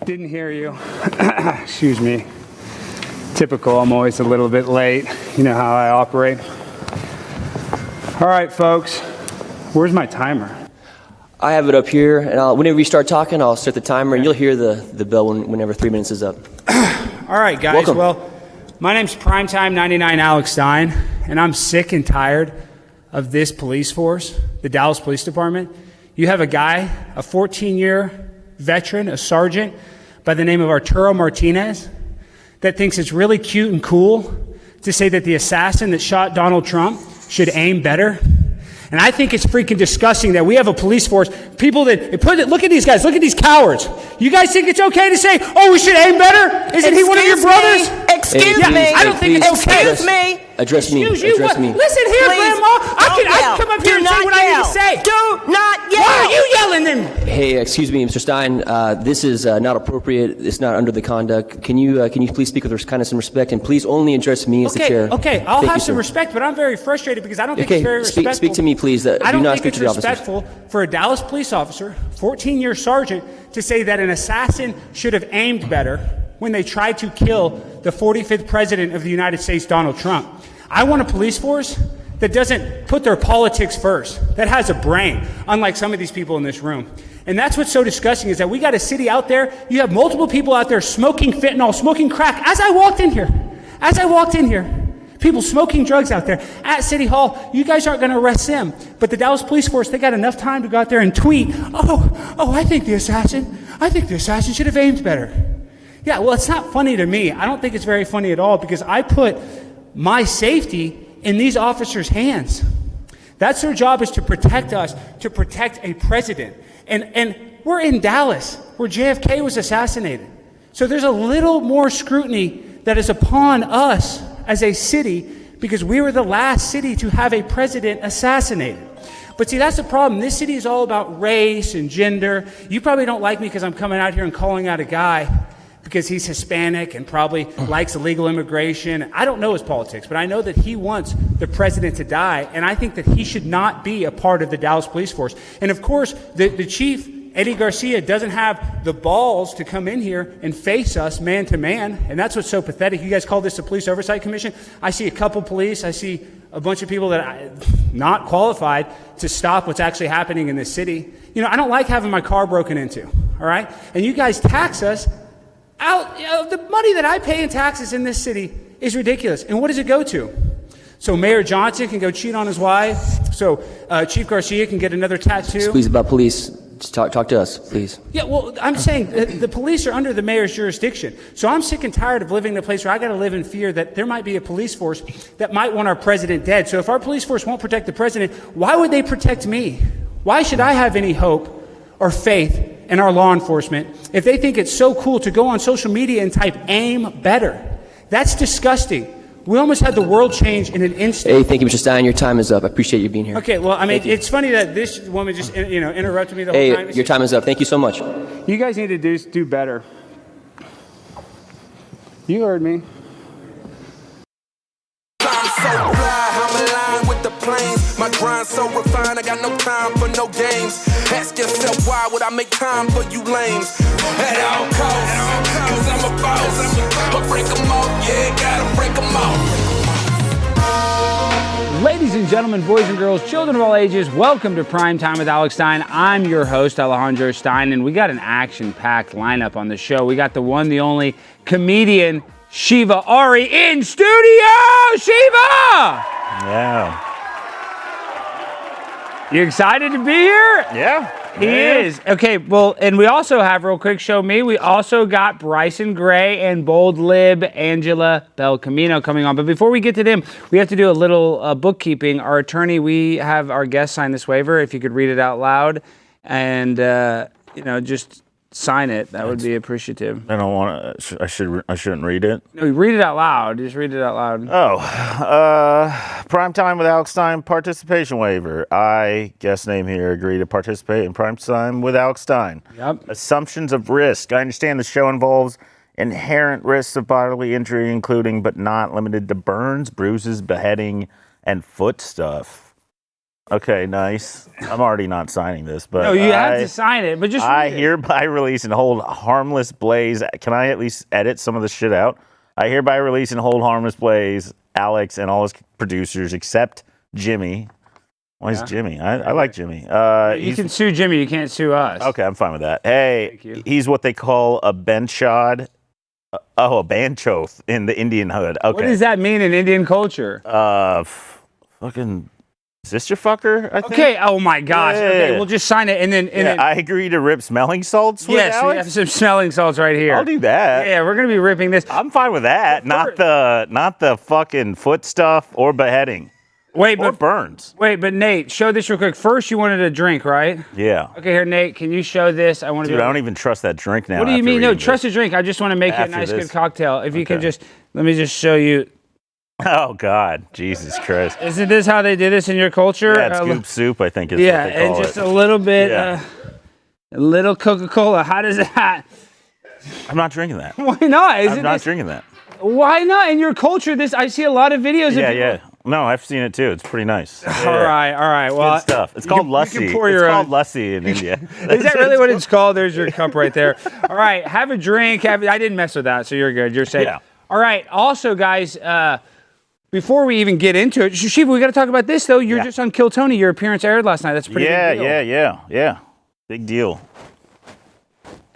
Didn't hear you. Excuse me. Typical, I'm always a little bit late. You know how I operate. All right, folks. Where's my timer? I have it up here, and whenever you start talking, I'll start the timer, and you'll hear the bell whenever 3 minutes is up. All right, guys. Welcome. Well, my name's Primetime 99 Alex Stein, and I'm sick and tired of this police force, the Dallas Police Department. You have a guy, a 14-year veteran, a sergeant by the name of Arturo Martinez, that thinks it's really cute and cool to say that the assassin that shot Donald Trump should aim better. And I think it's freaking disgusting that we have a police force, people that look at these guys, look at these cowards. You guys think it's okay to say, oh, we should aim better? Isn't he one of your brothers? Excuse me. I don't think it's okay. Excuse me. Address me. Excuse you. Address me. Listen here, Please, Grandma. I can come up here and say what I need to say. Do not yell. Why are you yelling then? Hey, excuse me, Mr. Stein. This is not appropriate. It's not under the conduct. Can you please speak with kindness and respect, and please only address me as the chair? Okay, I'll Thank have you, some sir. respect, but I'm very frustrated because I don't think it's very respectful. Speak to me, please. I don't do not think speak it's to the officers. respectful for a Dallas police officer, 14-year sergeant, to say that an assassin should have aimed better when they tried to kill the 45th president of the United States, Donald Trump. I want a police force that doesn't put their politics first, that has a brain, unlike some of these people in this room. And that's what's so disgusting, is that we got a city out there, you have multiple people out there smoking fentanyl, smoking crack. As I walked in here, people smoking drugs out there at City Hall. You guys aren't going to arrest them. But the Dallas Police Force, they got enough time to go out there and tweet, I think the assassin should have aimed better. Yeah, well, it's not funny to me. I don't think it's very funny at all, because I put my safety in these officers' hands. That's their job, is to protect us, to protect a president. And we're in Dallas, where JFK was assassinated. So there's a little more scrutiny that is upon us as a city, because we were the last city to have a president assassinated. But see, that's the problem. This city is all about race and gender. You probably don't like me because I'm coming out here and calling out a guy because he's Hispanic and probably likes illegal immigration. I don't know his politics, but I know that he wants the president to die, and I think that he should not be a part of the Dallas Police Force. And of course, the chief, Eddie Garcia, doesn't have the balls to come in here and face us man to man, and that's what's so pathetic. You guys call this the Police Oversight Commission? I see a couple police, I see a bunch of people that are not qualified to stop what's actually happening in this city. You know, I don't like having my car broken into, all right? And you guys tax us out. The money that I pay in taxes in this city is ridiculous. And what does it go to? So Mayor Johnson can go cheat on his wife. So Chief Garcia can get another tattoo. Please, about police. Just talk to us, please. Yeah, well, I'm saying the police are under the mayor's jurisdiction. So I'm sick and tired of living in a place where I got to live in fear that there might be a police force that might want our president dead. So if our police force won't protect the president, why would they protect me? Why should I have any hope or faith in our law enforcement if they think it's so cool to go on social media and type aim better? That's disgusting. We almost had the world change in an instant. Hey, thank you, Mr. Stein. Your time is up. I appreciate you being here. Okay, well, I mean, it's funny that this woman just, interrupted me the whole time. Hey, your time is up. Thank you so much. You guys need to do better. You heard me. I'm so fly, I'm aligned with the planes. My grind so refined, I got no time for no games. Ask yourself, why would I make time for you lames? At all costs, cause I'm a boss. But break them off, yeah, gotta break them off. Ladies and gentlemen, boys and girls, children of all ages, welcome to Prime Time with Alex Stein. I'm your host, Alejandro Stein, and we got an action-packed lineup on the show. We got the one, the only comedian, Shiva Ary, in studio! Shiva! Yeah. You excited to be here? Yeah. He is. Okay, well, and we also have, real quick, show me, we also got Bryson Gray and Bold Lib Angela Belcamino coming on. But before we get to them, we have to do a little bookkeeping. Our attorney, we have our guest sign this waiver. If you could read it out loud and, just sign it, that would be appreciative. I don't want to. I shouldn't read it. No, read it out loud. Just read it out loud. Prime Time with Alex Stein participation waiver. I, guest name here, agree to participate in Prime Time with Alex Stein. Yep. Assumptions of risk. I understand the show involves inherent risks of bodily injury, including but not limited to burns, bruises, beheading, and foot stuff. Okay, nice. I'm already not signing this, but No, you have to sign it, but just I read it. hereby release and hold harmless Blaze. Can I at least edit some of the shit out? I hereby release and hold harmless Blaze, Alex, and all his producers except Jimmy. Why is Jimmy? I like Jimmy. You can sue Jimmy. You can't sue us. Okay, I'm fine with that. Hey, he's what they call a benchod. A banchoth in the Indian hood. Okay. What does that mean in Indian culture? Fucking sister fucker, I think. Okay. Oh my gosh. Yeah. Okay, we'll just sign it and then. I agree to rip smelling salts with Yes, we Alex. have some smelling salts right here. I'll do that. Yeah, we're gonna be ripping this. I'm fine with that. Not the fucking foot stuff or beheading. Wait, Or but burns. wait, Nate, show this real quick. First, you wanted a drink, right? Yeah. Okay, here, Nate. Can you show this? I want to. Dude, I don't even trust that drink now. What do you after mean? No, reading trust this. a drink. I just want to make you a After nice, this. good cocktail. If you can Okay. just let me just show you. Oh God, Jesus Christ. Isn't this how they do this in your culture? Yeah, it's goop soup, I think is Yeah, what they call and just it. a little bit, Yeah. a little Coca-Cola. How does that? I'm not drinking that. Why not? I'm not drinking that. Why not? In your culture, this I see a lot of videos. Yeah, of people. yeah. No, I've seen it too. It's pretty nice. All right. Well, Good stuff. It's called lussie. You can pour It's your called own. lussie in India. Is that really what it's called? There's your cup right there. All right, have a drink. I didn't mess with that, so you're good. You're safe. Yeah. All right. Also, guys, before we even get into it, Shiva, we got to talk about this though. You're just on Kill Tony. Your appearance aired last night. That's a pretty big deal. Yeah. Big deal.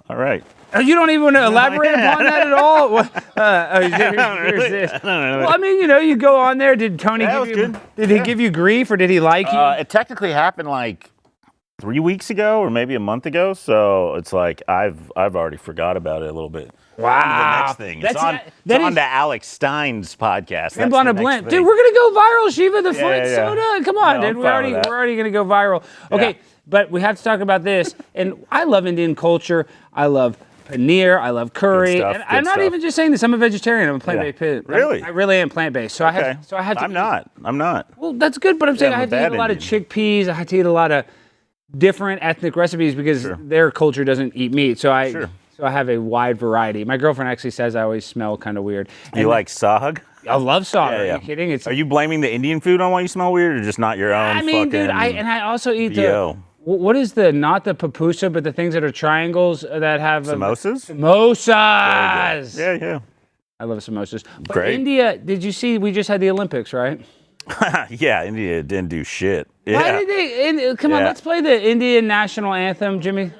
All right. You don't even want to elaborate upon that at all? Here's this. Well, I mean, you go on there. Did Tony That give was you? good. Did he give you grief, or did he like you? It technically happened like 3 weeks ago or maybe a month ago, so it's like I've already forgot about it a little bit. Wow. The next thing. It's on to Alex Stein's podcast. And That's on the a next blend. thing. Dude, we're gonna go viral, Shiva. The fruit yeah. soda. Come on, No, dude. I'm fine with that. We're already gonna go viral. Okay, Yeah. but we have to talk about this. And I love Indian culture. I love paneer. I love curry. Good stuff, And good I'm not stuff. even just saying this. I'm a vegetarian. I'm a plant-based. Really? I really am plant-based. So I Okay. have to. I'm not. Well, that's good, but I'm saying I'm I a have to eat bad a lot of Indian. chickpeas. I have to eat a lot of different ethnic recipes because their culture doesn't eat meat. So I have a wide variety. My girlfriend actually says I always smell kind of weird. You like sahag? I love salt. Yeah, Are yeah. you kidding? Are you blaming the Indian food on why you smell weird, or just not your own? I mean, dude, fucking I also eat BO? what is not the pupusa, but the things that are triangles that have Samosas? Samosas. Yeah. I love samosas. But Great. India, did you see? We just had the Olympics, right? Yeah, India didn't do shit. Yeah. Why did they? Come on, Yeah. let's play the Indian national anthem, Jimmy.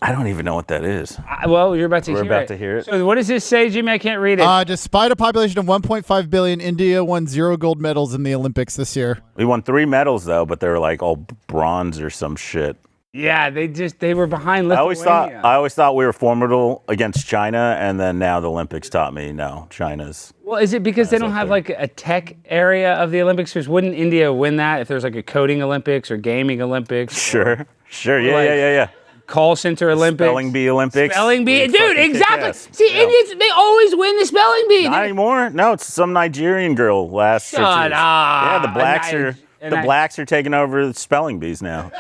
I don't even know what that is. Well, you're about to We're hear about it. to hear it. So what does this say, Jimmy? I can't read it. Despite a population of 1.5 billion, India won 0 gold medals in the Olympics this year. We won 3 medals though, but they were like all bronze or some shit. Yeah, they were behind I Lithuania. always thought we were formidable against China, and then now the Olympics taught me no, China's. Well, is it because they don't have like a tech area of the Olympics? Because wouldn't India win that if there's like a coding Olympics or gaming Olympics? Sure. Yeah, like- yeah. Call center Olympics. Spelling bee Olympics. Spelling bee. We Dude, fucking kick exactly. ass. See, Yeah. Indians, they always win the spelling bee. Not anymore. No, it's some Nigerian girl last 6 years. Shut up. Yeah, the blacks And I- blacks are taking over the spelling bees now.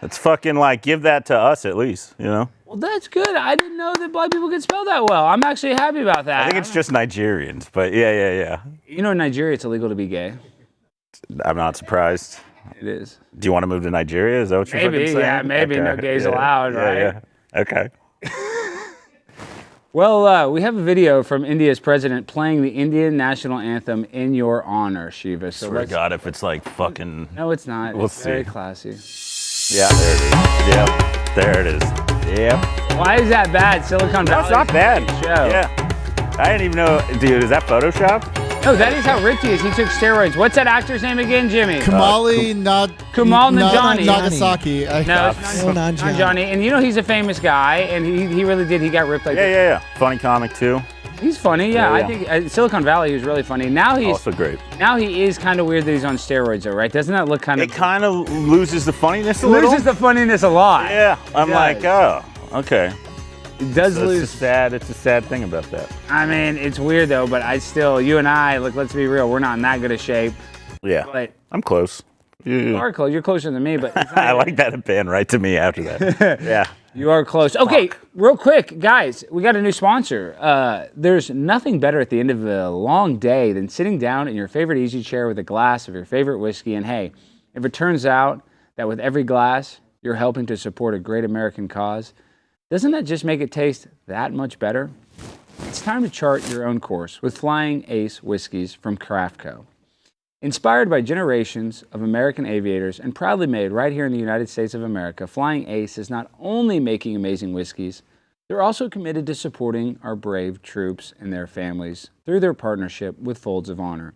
It's fucking like give that to us at least, you know. Well, that's good. I didn't know that black people could spell that well. I'm actually happy about that. I think it's just Nigerians, but yeah. You know, in Nigeria, it's illegal to be gay. I'm not surprised. It is. Do you want to move to Nigeria? Is that what you're Maybe, fucking saying? yeah, maybe. No gays yeah. allowed, Yeah, right? Yeah. Okay. Well, we have a video from India's president playing the Indian national anthem in your honor, Shiva. So Swear to God, if it's like fucking. No, it's not. We'll It's very see. classy. Yeah, there it is. Yep. There it is. Yep. Why is that bad? Silicon Valley. That's not bad. Show. Yeah. I didn't even know. Dude, is that Photoshop? No, that is how ripped he is. He took steroids. What's that actor's name again, Jimmy? Kumal Nanjiani. Nagasaki. No, it's not Nanjiani. Johnny. And you know he's a famous guy, and he really did. He got ripped like that. Yeah. Funny comic too. He's funny, yeah. Yeah. I think Silicon Valley he was really funny. Now he's Also great. now he is kind of weird that he's on steroids, though, right? Doesn't that look kind of It kind of loses the funniness a little. loses the funniness a lot? Yeah. I'm It like, does. oh, okay. It does So lose. it's a sad thing about that. I mean, it's weird though, but you and I, look, let's be real, we're not in that good a shape. Yeah. But I'm close. you are close. You're closer than me, but it's not I like that it banned right to me after that. Yeah. You are close. Okay, real quick, guys, we got a new sponsor. There's nothing better at the end of a long day than sitting down in your favorite easy chair with a glass of your favorite whiskey. And hey, if it turns out that with every glass, you're helping to support a great American cause, doesn't that just make it taste that much better? It's time to chart your own course with Flying Ace whiskeys from CraftCo. Inspired by generations of American aviators and proudly made right here in the United States of America, Flying Ace is not only making amazing whiskeys, they're also committed to supporting our brave troops and their families through their partnership with Folds of Honor.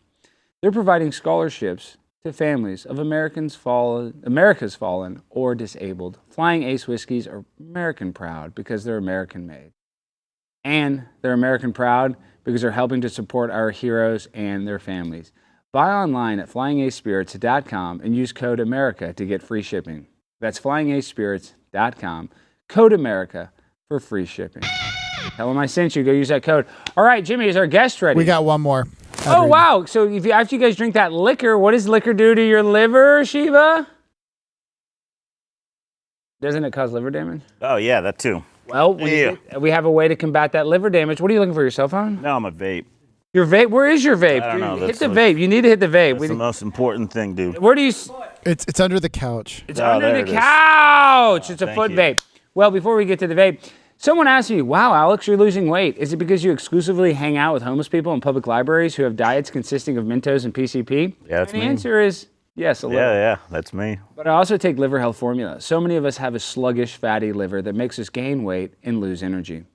They're providing scholarships to families of America's fallen or disabled. Flying Ace whiskeys are American proud because they're American made. And they're American proud because they're helping to support our heroes and their families. Buy online at flyingacespirits.com and use code America to get free shipping. That's flyingacespirits.com, code America for free shipping. Tell them I sent you. Go use that code. All right, Jimmy, is our guest ready? We got one more. Oh, wow. So after you guys drink that liquor, what does liquor do to your liver, Shiva? Doesn't it cause liver damage? Oh, yeah, that too. Well, we have a way to combat that liver damage. What are you looking for, your cell phone? No, I'm a vape. Your vape? Where is your vape? I don't know. Hit the vape. You need to hit the vape. That's the most important thing, dude. Where do you... It's under the couch. It's under the couch. It's a foot you. vape. Well, before we get to the vape, someone asked me, wow, Alex, you're losing weight. Is it because you exclusively hang out with homeless people in public libraries who have diets consisting of Mentos and PCP? Yeah, that's and the me. answer is yes, a little. Yeah, that's me. But I also take liver health formula. So many of us have a sluggish, fatty liver that makes us gain weight and lose energy.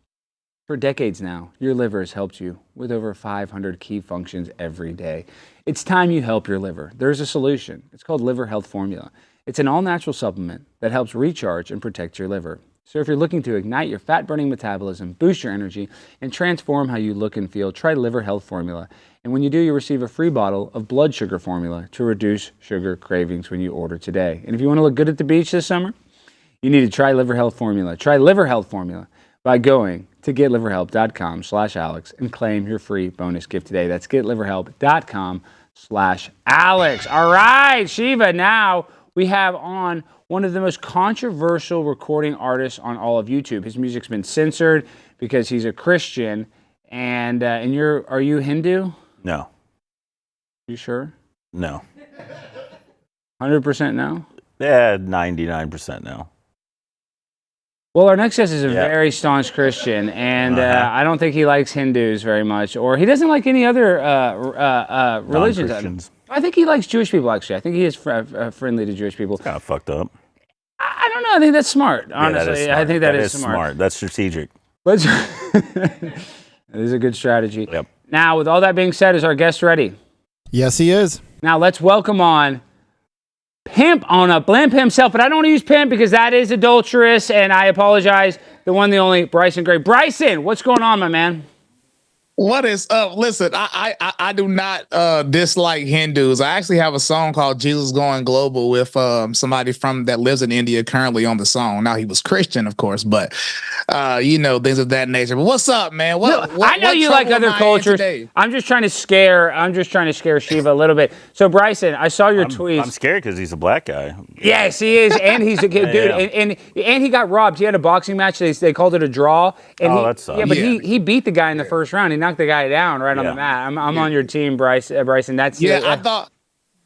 For decades now, your liver has helped you with over 500 key functions every day. It's time you help your liver. There's a solution. It's called Liver Health Formula. It's an all-natural supplement that helps recharge and protect your liver. So if you're looking to ignite your fat-burning metabolism, boost your energy, and transform how you look and feel, try Liver Health Formula. And when you do, you'll receive a free bottle of blood sugar formula to reduce sugar cravings when you order today. And if you want to look good at the beach this summer, you need to try Liver Health Formula. Try Liver Health Formula by going to getliverhelp.com/Alex and claim your free bonus gift today. That's getliverhelp.com/Alex. All right, Shiva, now we have on one of the most controversial recording artists on all of YouTube. His music's been censored because he's a Christian. And are you Hindu? No. You sure? No. 100% no? Yeah, 99% no. Well, our next guest is a very staunch Christian, and I don't think he likes Hindus very much, or he doesn't like any other religions. Non-Christians. I think he likes Jewish people, actually. I think he is friendly to Jewish people. Kind of fucked up. I don't know. I think that's smart, honestly. Yeah, I think that is smart. That's strategic. That is a good strategy. Yep. Now, with all that being said, is our guest ready? Yes, he is. Now, let's welcome on Pimp on a Blimp himself, but I don't want to use Pimp because that is adulterous, and I apologize. The one, the only, Bryson Gray. Bryson, what's going on, my man? What is up? Listen, I do not dislike Hindus. I actually have a song called Jesus Going Global with somebody that lives in India currently on the song. Now, he was Christian, of course, but things of that nature. But what's up, man? I know you like other cultures. I'm just trying to scare Shiva a little bit. So, Bryson, I saw your tweets. I'm scared because he's a black guy. Yes, he is, and he's a good dude. Yeah. And he got robbed. He had a boxing match. They called it a draw. And that sucks. Yeah, but he beat the guy in the first round. He knocked the guy down right on the mat. I'm on your team, Bryson. That's I thought.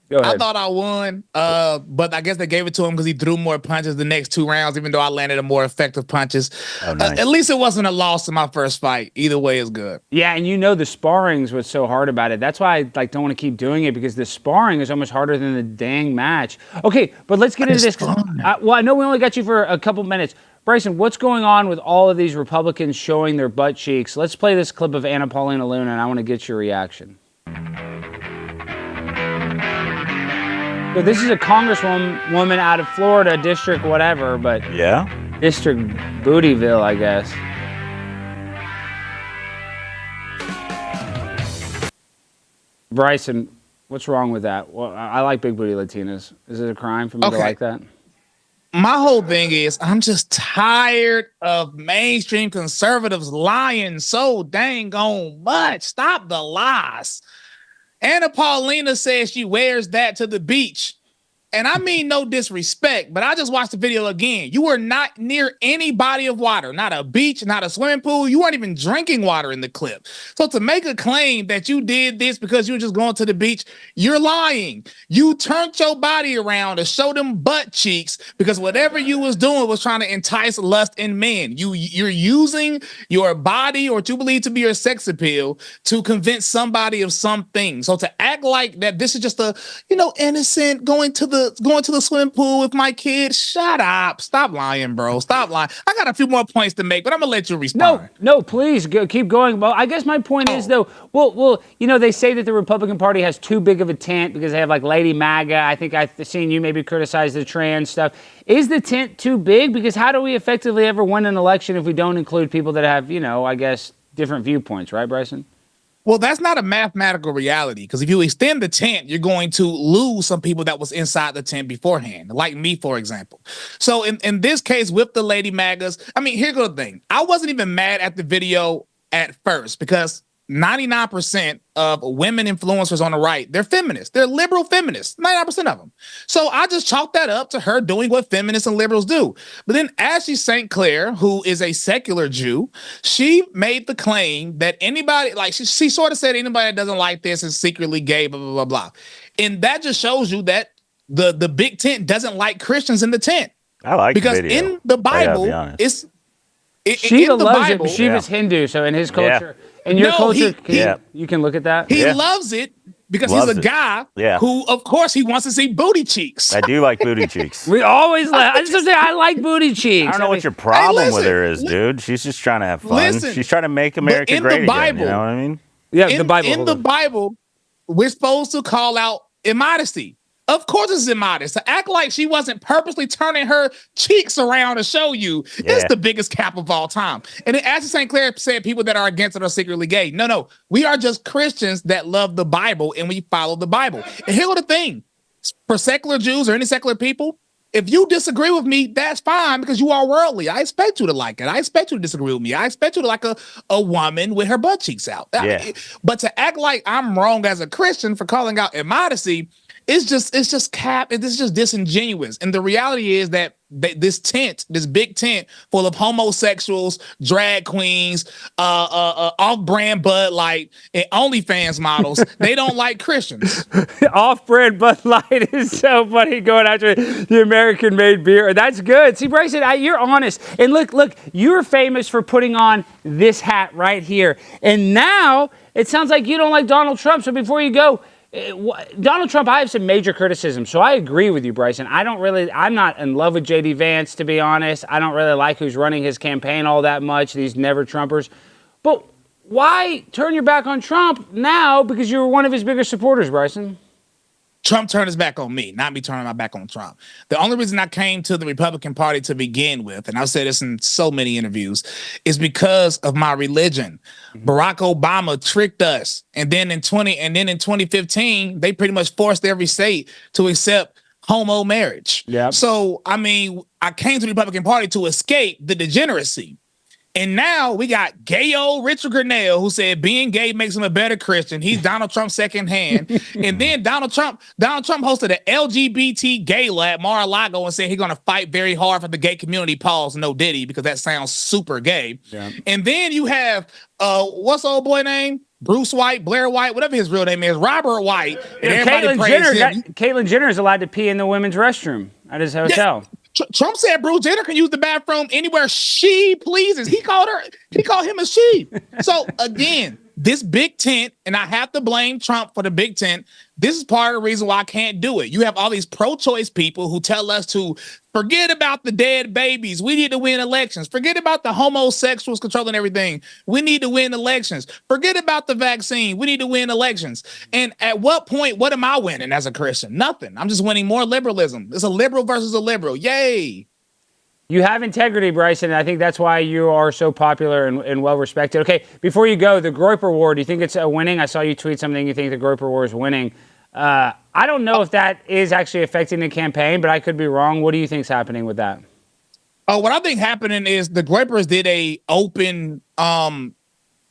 Go ahead. I thought I won, but I guess they gave it to him because he threw more punches the next two rounds, even though I landed a more effective punches. Oh, nice. At least it wasn't a loss in my first fight. Either way is good. Yeah, and the sparring's what's so hard about it. That's why I don't want to keep doing it, because the sparring is almost harder than the dang match. Okay, but let's get into this. Well, I know we only got you for a couple minutes. Bryson, what's going on with all of these Republicans showing their butt cheeks? Let's play this clip of Anna Paulina Luna, and I want to get your reaction. So this is a congresswoman out of Florida, district whatever, but district Bootyville, I guess. Bryson, what's wrong with that? Well, I like big booty Latinas. Is it a crime for me to like that? My whole thing is I'm just tired of mainstream conservatives lying so dang on much. Stop the lies. Anna Paulina says she wears that to the beach. and I mean no disrespect, but I just watched the video again. You were not near any body of water, not a beach, not a swimming pool. You weren't even drinking water in the clip. So to make a claim that you did this because you were just going to the beach, you're lying. You turned your body around to show them butt cheeks because whatever you was doing was trying to entice lust in men. You're using your body or what you believe to be your sex appeal to convince somebody of something. So to act like that this is just a, innocent going to the swimming pool with my kids, shut up. Stop lying, bro. Stop lying. I got a few more points to make, but I'm gonna let you respond. No, please keep going. Well, I guess my point is though, well, they say that the Republican Party has too big of a tent because they have like Lady MAGA. I think I've seen you maybe criticize the trans stuff. Is the tent too big? Because how do we effectively ever win an election if we don't include people that have, I guess, different viewpoints, right, Bryson? Well, that's not a mathematical reality because if you extend the tent, you're going to lose some people that was inside the tent beforehand, like me, for example. So in this case with the Lady MAGAs, I mean, here's the thing. I wasn't even mad at the video at first because 99% of women influencers on the right, they're feminists. They're liberal feminists, 99% of them. So I just chalked that up to her doing what feminists and liberals do. But then Ashley St. Clair, who is a secular Jew, she made the claim that anybody, like she sort of said anybody that doesn't like this is secretly gay, blah, blah, blah, blah. And that just shows you that the big tent doesn't like Christians in the tent. I like because the video. In the Bible, Shiva loves Bible, it, but Shiva's Hindu, so in his culture, in your culture, you can look at that. He loves it because he's a guy who, of course, he wants to see booty cheeks. I do like booty cheeks. We always like. I just say I like booty cheeks. I don't know what your problem with her is, dude. She's just trying to have fun. She's trying to make America great again. You know what I mean? Yeah, the Bible. In the Bible, we're supposed to call out immodesty. Of course it's immodest. To act like she wasn't purposely turning her cheeks around to show you, that's the biggest cap of all time. And then Ashley St. Clair said people that are against it are secretly gay. No. We are just Christians that love the Bible and we follow the Bible. And here's the thing. For secular Jews or any secular people, if you disagree with me, that's fine because you are worldly. I expect you to like it. I expect you to disagree with me. I expect you to like a woman with her butt cheeks out. But to act like I'm wrong as a Christian for calling out immodesty, it's just cap. It's just disingenuous. And the reality is that this big tent full of homosexuals, drag queens, off-brand Bud Light, and OnlyFans models, they don't like Christians. Off-brand Bud Light is so funny going after the American-made beer. That's good. See, Bryson, you're honest. And look, you're famous for putting on this hat right here. And now it sounds like you don't like Donald Trump. So before you go, Donald Trump, I have some major criticism, so I agree with you, Bryson. I'm not in love with J.D. Vance, to be honest. I don't really like who's running his campaign all that much, these never-Trumpers. But why turn your back on Trump now because you were one of his biggest supporters, Bryson? Trump turned his back on me, not me turning my back on Trump. The only reason I came to the Republican Party to begin with, and I've said this in so many interviews, is because of my religion. Barack Obama tricked us, and then in 2015, they pretty much forced every state to accept homo marriage. Yeah. So I mean, I came to the Republican Party to escape the degeneracy. And now we got gay old Richard Grenell who said being gay makes him a better Christian. He's Donald Trump secondhand. And then Donald Trump hosted an LGBT gay lab, Mar-a-Lago, and said he's going to fight very hard for the gay community. Pause, no Diddy, because that sounds super gay. Yeah. And then you have, what's the old boy name? Bruce White, Blair White, whatever his real name is, Robert White. And Caitlyn Jenner is allowed to pee in the women's restroom at his hotel. Yeah. Trump said Bruce Jenner can use the bathroom anywhere she pleases. He called him a she. So again, this big tent, and I have to blame Trump for the big tent. This is part of the reason why I can't do it. You have all these pro-choice people who tell us to forget about the dead babies. We need to win elections. Forget about the homosexuals controlling everything. We need to win elections. Forget about the vaccine. We need to win elections. And at what point, what am I winning as a Christian? Nothing. I'm just winning more liberalism. It's a liberal versus a liberal. Yay. You have integrity, Bryson, and I think that's why you are so popular and well-respected. Okay, before you go, the Groyper War, do you think it's winning? I saw you tweet something, you think the Groyper War is winning. I don't know if that is actually affecting the campaign, but I could be wrong. What do you think is happening with that? What I think happening is the Groypers did a open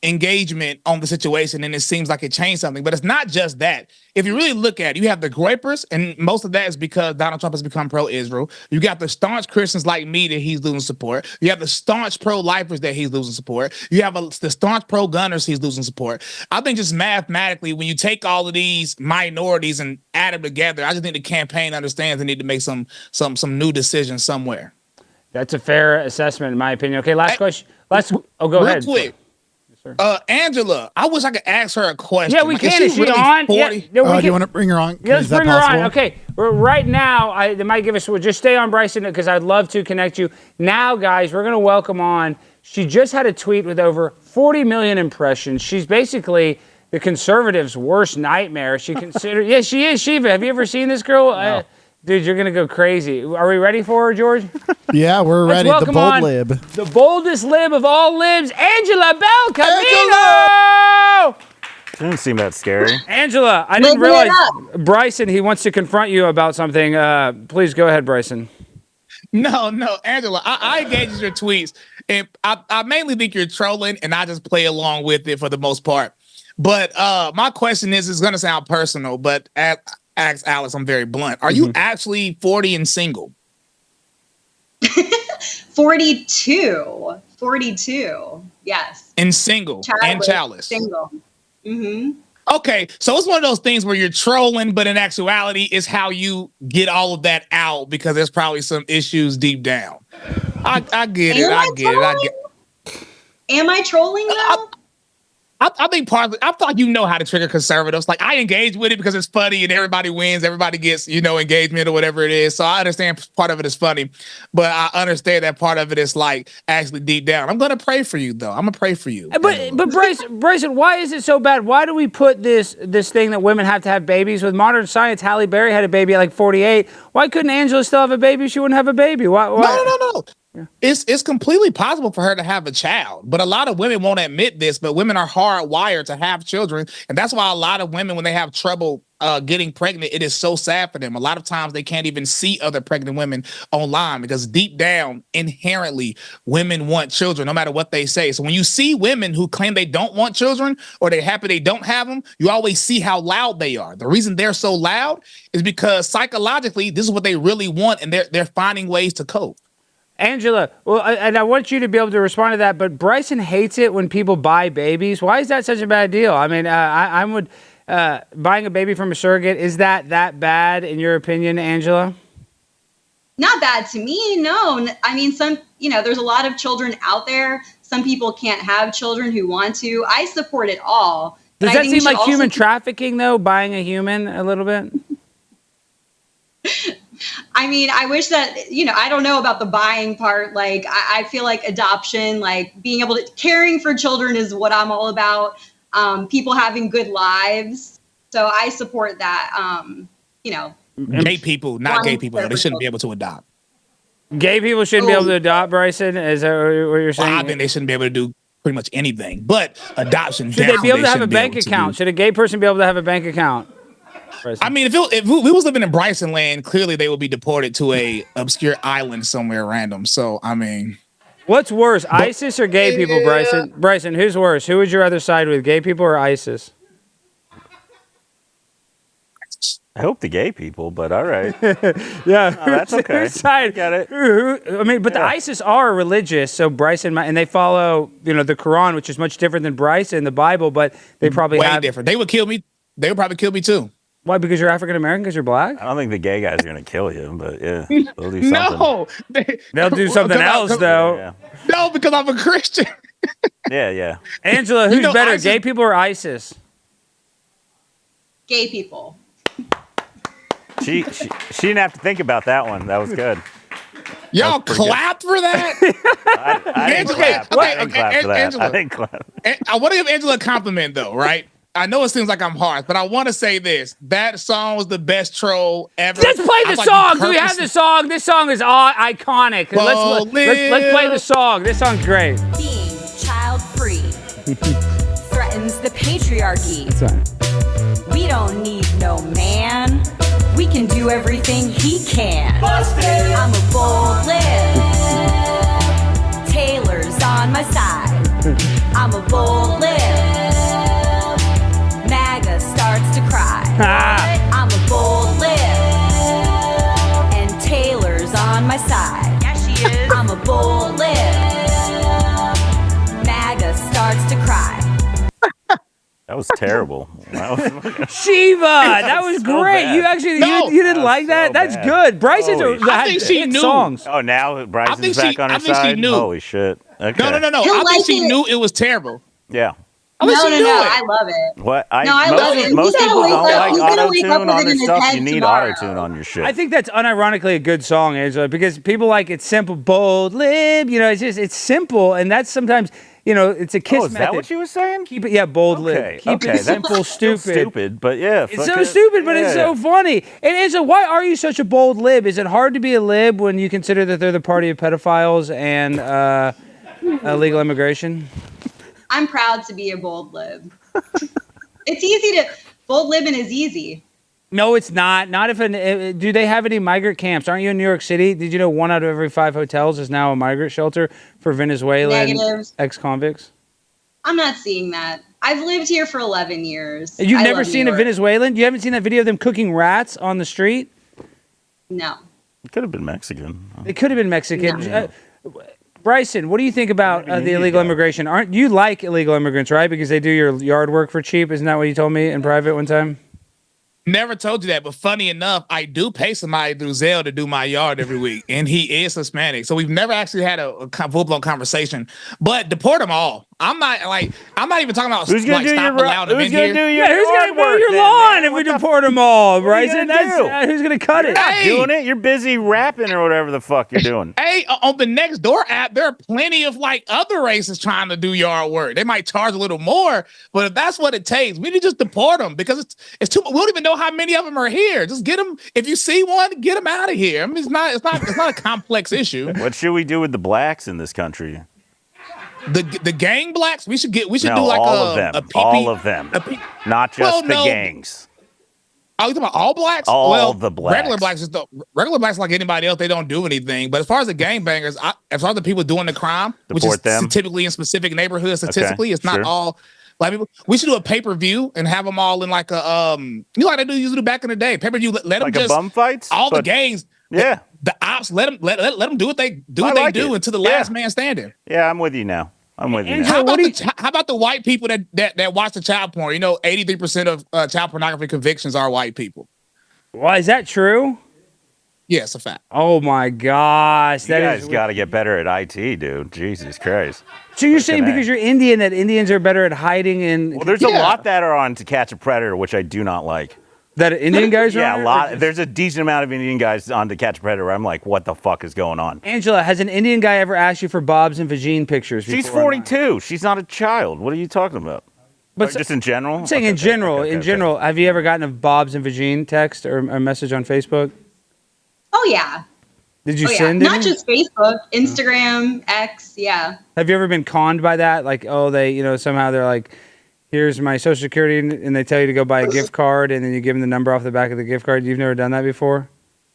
engagement on the situation, and it seems like it changed something. But it's not just that. If you really look at it, you have the grapers, and most of that is because Donald Trump has become pro-Israel. You got the staunch Christians like me that he's losing support. You have the staunch pro-lifers that he's losing support. You have the staunch pro-gunners he's losing support. I think just mathematically, when you take all of these minorities and add them together, I just think the campaign understands they need to make some new decisions somewhere. That's a fair assessment, in my opinion. Okay, last question. Go ahead. Quick. Angela, I wish I could ask her a question. Yeah, we can. Is she really on? 40? Yeah, do you want to bring her on? Yeah, let's Is that bring her on. possible? Okay, right now, they might give us. We'll just stay on Bryson because I'd love to connect you. Now, guys, we're going to welcome on. She just had a tweet with over 40 million impressions. She's basically the conservatives' worst nightmare. She considered. Yeah, she is. Shiva, have you ever seen this girl? No. Dude, you're going to go crazy. Are we ready for her, George? Yeah, we're ready. The bold lib. The boldest lib of all libs, Angela Belcamino! She didn't seem that scary. Angela, I didn't realize Bryson, he wants to confront you about something. Please go ahead, Bryson. No, Angela, I engage in your tweets, and I mainly think you're trolling, and I just play along with it for the most part. But my question is, it's going to sound personal, but ask Alex, I'm very blunt. Are you actually 40 and single? 42. Yes. And single. And childless. Single. Okay, so it's one of those things where you're trolling, but in actuality, it's how you get all of that out because there's probably some issues deep down. I get it. I get it. Am I trolling though? I think partly, I feel like you know how to trigger conservatives. Like, I engage with it because it's funny and everybody wins. Everybody gets, engagement or whatever it is. So I understand part of it is funny, but I understand that part of it is like actually deep down. I'm going to pray for you, though. I'm going to pray for you. But Bryson, why is it so bad? Why do we put this thing that women have to have babies? With modern science, Halle Berry had a baby at like 48. Why couldn't Angela still have a baby? She wouldn't have a baby. Why? No. Yeah. It's completely possible for her to have a child, but a lot of women won't admit this, but women are hardwired to have children. And that's why a lot of women, when they have trouble getting pregnant, it is so sad for them. A lot of times they can't even see other pregnant women online because deep down, inherently, women want children, no matter what they say. So when you see women who claim they don't want children or they're happy they don't have them, you always see how loud they are. The reason they're so loud is because psychologically, this is what they really want, and they're finding ways to cope. Angela, well, and I want you to be able to respond to that, but Bryson hates it when people buy babies. Why is that such a bad deal? I mean, I would, buying a baby from a surrogate, is that bad in your opinion, Angela? Not bad to me, no. I mean, there's a lot of children out there. Some people can't have children who want to. I support it all. Does that seem like human trafficking, though, buying a human a little bit? I mean, I wish that, I don't know about the buying part. Like, I feel like adoption, like being able to, caring for children is what I'm all about. People having good lives. So I support that, Gay people, not gay people, they shouldn't be able to adopt. Gay people shouldn't be able to adopt, Bryson? Is that what you're saying? Well, I think they shouldn't be able to do pretty much anything, but adoption. Should they be able to have a bank account? Should a gay person be able to have a bank account? Bryson. I mean, if we was living in Bryson land, clearly they would be deported to a obscure island somewhere random. So, I mean, what's worse, ISIS or gay people, Bryson? Bryson, who's worse? Who would you rather side with, gay people or ISIS? I hope the gay people, but all right. Yeah, no, that's okay. Side? Got it. I mean, but the ISIS are religious, so Bryson, and they follow, the Quran, which is much different than Bryson, the Bible, but they probably way different. They would kill me. They would probably kill me too. Why? Because you're African American? Because you're black? I don't think the gay guys are going to kill you, but yeah, they'll do something. No, they'll do something else, though. Yeah. No, because I'm a Christian. Yeah. Angela, who's better, gay people or ISIS? Gay people. She didn't have to think about that one. That was good. Y'all clapped for that? I didn't clap. I didn't clap for that. Angela, I didn't clap. I want to give Angela a compliment, though, right? I know it seems like I'm harsh, but I want to say this. That song was the best troll ever. Let's play the song. Do we have the song? This song is iconic. Let's play the song. This song's great. Being child-free threatens the patriarchy. That's right. We don't need no man. We can do everything he can. Busted. I'm a bold lib. Taylor's on my side. I'm a bold lib. MAGA starts to cry. I'm a bold lib. And Taylor's on my side. Yeah, she is. I'm a bold lib. MAGA starts to cry. That was terrible. Shiva, that was so great. bad. You actually No. you didn't That was like that? so That's bad. good. Bryce's Holy had I think she hit knew. songs. Oh, now Bryson's think back she- on her I think she side? knew. Holy shit. Okay. No. He'll I like think she it. knew it was terrible. Yeah. I think she knew it. I love it. What? No, I love it. Most He's people gonna don't wake up- like he's gonna wake up auto-tune with on it their in his stuff. head You need tomorrow. auto-tune on your shit. I think that's unironically a good song, Angela, because people like it's simple, bold, lib. You know, it's simple, and that's sometimes, you know, it's a kiss Oh, is method. that what you were saying? Keep it, yeah, bold Okay. lib. Keep okay. it That's simple, still stupid. Stupid, but yeah. It's fuck so it. stupid, but it's Yeah. so funny. And Angela, why are you such a bold lib? Is it hard to be a lib when you consider that they're the party of pedophiles and illegal immigration? I'm proud to be a bold lib. It's easy to bold living is easy. No, it's not. Not if do they have any migrant camps? Aren't you in New York City? Did you know 1 out of every 5 hotels is now a migrant shelter for Venezuelan Negative. ex-convicts? I'm not seeing that. I've lived here for 11 years. You've I never love seen New a York. Venezuelan? You haven't seen that video of them cooking rats on the street? No. It could have been Mexican. It could have been Mexican. No. Bryson, what do you think about Maybe the you illegal go. immigration? Aren't you like illegal immigrants, right? Because they do your yard work for cheap. Isn't that what you told me in private one time? Never told you that, but funny enough, I do pay somebody through Zelle to do my yard every week, and he is Hispanic. So we've never actually had a full-blown conversation. But deport them all. I'm not even talking about Who's gonna like do stop your allowing them Who's in gonna here. do your Yeah, who's yard going to mow work your then, lawn man? if we What the deport them all, are you Bryson? gonna do? Who's going to cut it? You're not Hey! doing it. You're busy rapping or whatever the fuck you're doing. Hey, on the next door app, there are plenty of like other races trying to do yard work. They might charge a little more, but if that's what it takes, we need to just deport them because it's too. We don't even know how many of them are here. Just get them. If you see one, get them out of here. I mean, it's not a complex issue. What should we do with the blacks in this country? The gang blacks, we should do No, like all a of them. a PP, All of them. Not just Well, the no. gangs. Are you talking about all blacks? All well, the blacks. Regular blacks like anybody else, they don't do anything. But as far as the gangbangers, as far as the people doing the crime, which is Deport them? typically in specific neighborhoods, statistically, it's not sure. all black people. We should do a pay-per-view and have them all in like a like they used to do back in the day. Pay-per-view, let them Like a just bum fights? all the But- gangs. Yeah. The ops let them do what they I like do it. until the Yeah. last man standing. Yeah, I'm with you now. I'm with you Angela, now. How about the white people that watch the child porn? You know, 83% of child pornography convictions are white people. Why, is that true? Yes, a fact. Oh, my gosh. You That guys is. got to get better at IT, dude. Jesus Christ. So you're saying Fucking A. because you're Indian that Indians are better at hiding in. Well, there's a Yeah. lot that are on To Catch a Predator, which I do not like. That Indian guys are Yeah, on a it? lot. There's a decent amount of Indian guys on To Catch a Predator. Where I'm like, what the fuck is going on? Angela, has an Indian guy ever asked you for Bob's and Vagine pictures? She's before? 42. She's not a child. What are you talking about? But Just in general? I'm saying in general. In general, have you ever gotten a Bob's and Vagine text or a message on Facebook? Oh yeah. Did you Oh yeah. send Not any? just Facebook, Instagram, X. Yeah. Have you ever been conned by that? Like, oh, somehow they're like, here's my social security, and they tell you to go buy a gift card, and then you give them the number off the back of the gift card. You've never done that before?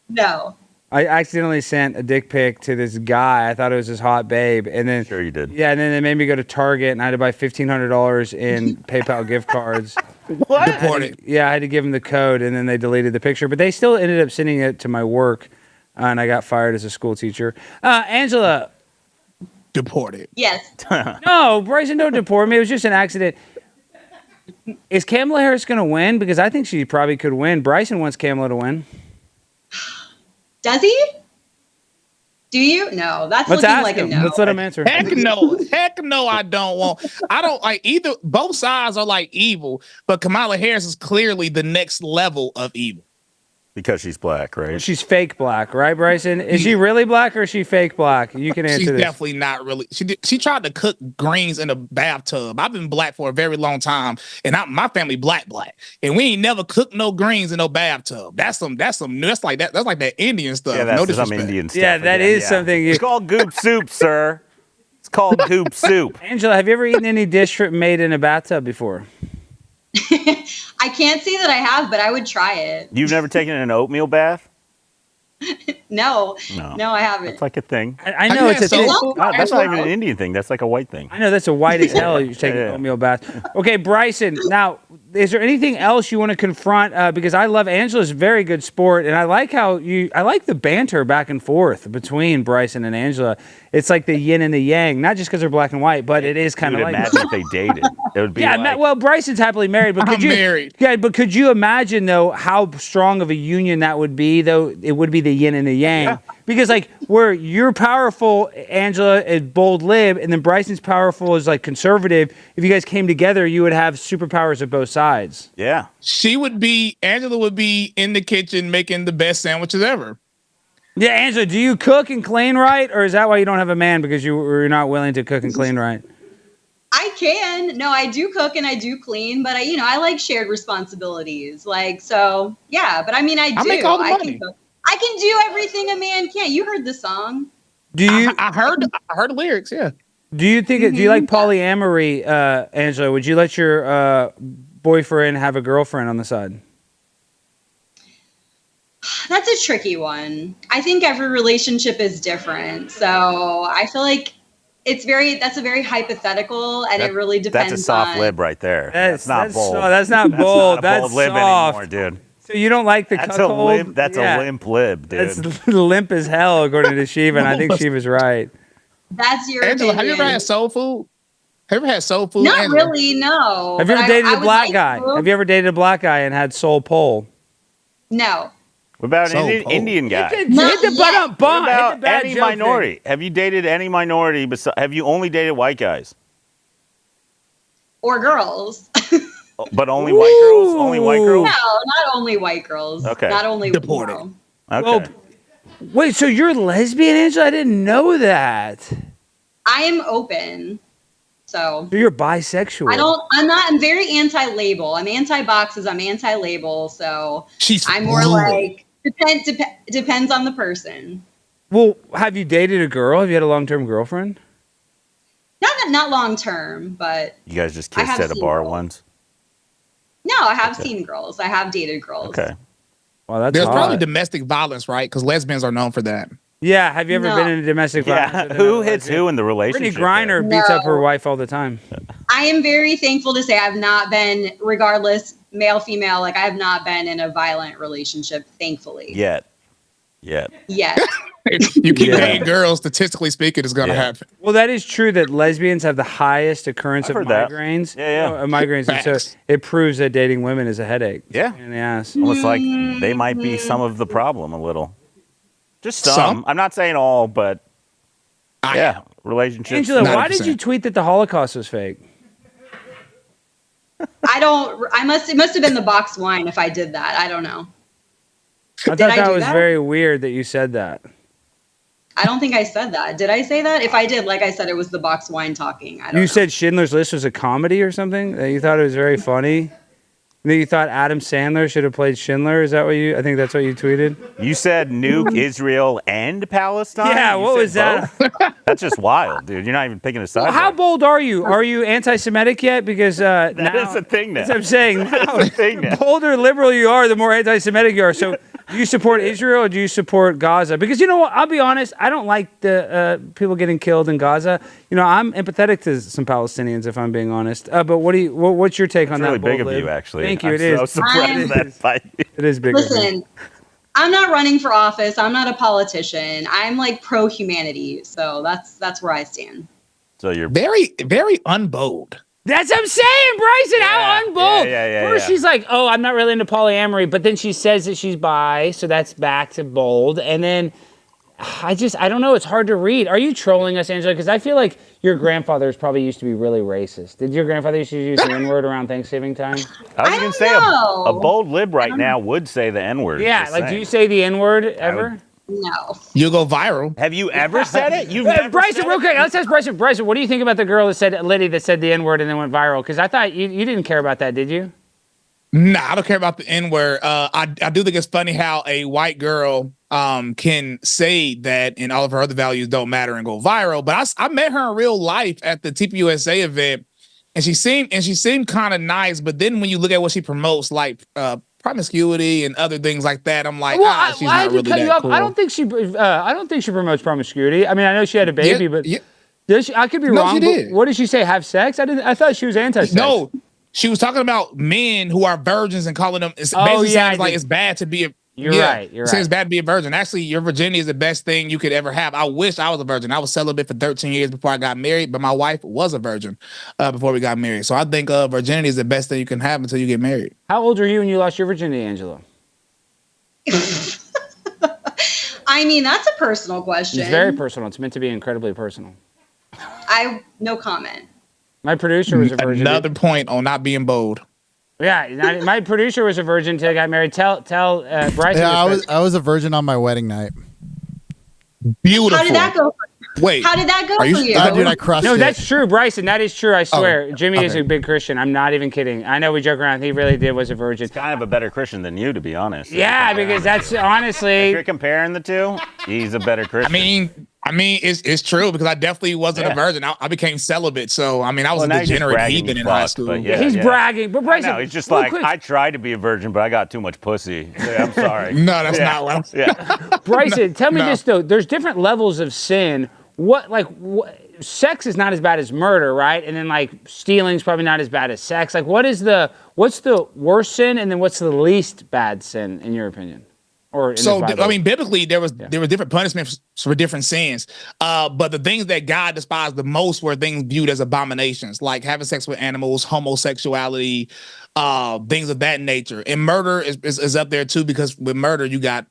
No. I accidentally sent a dick pic to this guy. I thought it was this hot babe, and then Sure you did. yeah, and then they made me go to Target, and I had to buy $1,500 in PayPal gift cards. What? Deported. Yeah, I had to give them the code, and then they deleted the picture. But they still ended up sending it to my work, and I got fired as a school teacher. Angela, Deported. Yes. no, Bryson, don't deport me. It was just an accident. Is Kamala Harris going to win? Because I think she probably could win. Bryson wants Kamala to win. Does he? Do you? No. That's Let's looking ask like him. a no. Let's let him answer. Heck no, I don't want. I don't like either. Both sides are like evil, but Kamala Harris is clearly the next level of evil. Because she's black, right? She's fake black, right, Bryson? Is she really black or is she fake black? You can answer She's this. definitely not really. She tried to cook greens in a bathtub. I've been black for a very long time, and my family black, and we ain't never cooked no greens in no bathtub. That's like that Indian stuff. Yeah, no that's some disrespect. Indian stuff. Yeah, that again, is something It's called goop soup, sir. It's called goop soup. Angela, have you ever eaten any dish made in a bathtub before? I can't say that I have, but I would try it. You've never taken an oatmeal bath? No, I haven't. It's like a thing. I know it's a thing. No, that's not even an Indian thing. That's like a white thing. I know that's a white as hell. You're taking oatmeal bath. Okay, Bryson. Now, is there anything else you want to confront? Because I love Angela's a very good sport, and I like how I like the banter back and forth between Bryson and Angela. It's like the yin and the yang, not just because they're black and white, but it is kind of like. Imagine if they dated. It would be. Yeah, well, Bryson's happily married, but married. Yeah, but could you imagine though how strong of a union that would be? Though it would be the yin and the yang. Yeah. Because like where you're powerful, Angela, is bold lib, and then Bryson's powerful is like conservative. If you guys came together, you would have superpowers at both sides. Yeah. Angela would be in the kitchen making the best sandwiches ever. Yeah, Angela, do you cook and clean right? Or is that why you don't have a man, because you're not willing to cook and clean right? I can. No, I do cook and I do clean, but I like shared responsibilities. Like, so yeah, but I mean, I do. Make all the money. Can cook. I can do everything a man can. You heard the song. Do you? I heard the lyrics. Yeah. Do you think? Do you like polyamory, Angela? Would you let your boyfriend have a girlfriend on the side? That's a tricky one. I think every relationship is different, so I feel like that's a very hypothetical, and it really depends. That's a soft lib right there. That's not bold. That's not bold. That's bold lib soft anymore, dude. So you don't like the cuckold? That's a limp lib, dude. That's limp as hell, according to Shiva, and I think Shiva's right. That's your Angela, opinion. have you ever had soul food? Have you ever had soul food? Not Angela? really, no. Have you ever dated a black guy? to. Have you ever dated a black guy and had soul pole? No. What about an Indian guy? Hit the What about bad any joke minority? Have you dated any minority? Have you only dated white guys? Or girls. But only white girls? Only white girls? No, not only white girls. Okay. Not only deported. No. Okay. Well, wait, so you're lesbian, Angela? I didn't know that. I am open. So you're bisexual. I'm very anti-label. I'm anti-boxes. I'm anti-label. So I'm more like, depends on the person. Well, have you dated a girl? Have you had a long-term girlfriend? Not long-term, but. You guys just kissed at a bar once? No, I have seen girls. I have dated girls. Okay. Well, There's probably domestic violence, right? Because lesbians are known for that. Yeah. Have you ever been in a domestic violence? Yeah. Who hits who in the relationship? Brittany Griner beats up her wife all the time. I am very thankful to say I've not been, regardless, male, female, like I have not been in a violent relationship, thankfully. Yet. You keep dating girls, statistically speaking, it's going to happen. Well, that is true that lesbians have the highest occurrence of migraines. Migraines. And so it proves that dating women is a headache. Yeah. In the ass. Almost like they might be some of the problem a little. Just some. I'm not saying all, but relationships. Angela, 90%. why did you tweet that the Holocaust was fake? It must have been the box wine if I did that. I don't know. I thought that was very weird that you said that. I don't think I said that. Did I say that? If I did, like I said, it was the box wine talking. I don't know. You said Schindler's List was a comedy or something? That you thought it was very funny? That you thought Adam Sandler should have played Schindler? Is that what I think that's what you tweeted? You said nuke Israel and Palestine? Yeah, what was that? That's just wild, dude. You're not even picking a side. Well, how bold are you? Are you anti-Semitic yet? Because that is a thing now. That's what I'm saying. That's a thing now. The bolder liberal you are, the more anti-Semitic you are. So do you support Israel or do you support Gaza? Because you know what? I'll be honest. I don't like the people getting killed in Gaza. You know, I'm empathetic to some Palestinians, if I'm being honest. But what's your take on that? It's really big bold of you, lib? actually. Thank you. I'm It is. so surprised that fight. It is big. Listen, I'm not running for office. I'm not a politician. I'm like pro-humanity. So that's where I stand. So you're very, very unbold. That's what I'm saying, Bryson. How unbold. First, she's like, "Oh, I'm not really into polyamory," but then she says that she's bi, so that's back to bold. And then I don't know. It's hard to read. Are you trolling us, Angela? Because I feel like your grandfather's probably used to be really racist. Did your grandfather used to use the N-word around Thanksgiving time? I was going to say a bold lib right now would say the N-word. Yeah, like do you say the N-word ever? No. You'll go viral. Have you ever said it? You've never Bryson, said real it? quick. Let's ask Bryson. Bryson, what do you think about the girl that said Liddy that said the N-word and then went viral? Because I thought you didn't care about that, did you? Nah, I don't care about the N-word. I do think it's funny how a white girl can say that and all of her other values don't matter and go viral. But I met her in real life at the TPUSA event, and she seemed kind of nice. But then when you look at what she promotes, like promiscuity and other things like that. I'm like, Well, she's I not had to really cut you that off. cool. I don't think she promotes promiscuity. I mean, I know she had a baby, but does she? I could be No, wrong. she did. But what did she say? Have sex? I thought she was anti-sex. No, she was talking about men who are virgins and calling them. It's basically saying like it's bad to be a. You're right. You're saying right. it's bad to be a virgin. Actually, your virginity is the best thing you could ever have. I wish I was a virgin. I was celibate for 13 years before I got married, but my wife was a virgin before we got married. So I think virginity is the best thing you can have until you get married. How old were you when you lost your virginity, Angela? I mean, that's a personal question. It's very personal. It's meant to be incredibly personal. No comment. My producer was a virgin. Another point on not being bold. Yeah, my producer was a virgin until I got married. Tell Bryson. Yeah, I was a virgin on my wedding night. Beautiful. How did that go? Wait, how did that go for you? Dude, I crushed No, it. that's true, Bryson. That is true. I swear. Okay. Jimmy is a big Christian. I'm not even kidding. I know we joke around. He really was a virgin. He's kind of a better Christian than you, to be honest. Yeah, because that's If honestly. you're comparing the two, he's a better Christian. I mean, it's true because I definitely wasn't a virgin. I became celibate, so I mean, I was Well, a now you're just degenerate bragging heathen you in high fucked, school. but yeah. He's bragging, but Bryson. No, he's just real like, quick. I tried to be a virgin, but I got too much pussy. Yeah, I'm sorry. No, that's not what I'm saying. Yeah. Bryson, tell me No. this though. There's different levels of sin. Sex is not as bad as murder, right? And then like stealing's probably not as bad as sex. Like what's the worst sin, and then what's the least bad sin in your opinion? Or in So the Bible? I mean, biblically, there were different punishments for different sins. But the things that God despised the most were things viewed as abominations, like having sex with animals, homosexuality, things of that nature. And murder is up there too, because with murder you got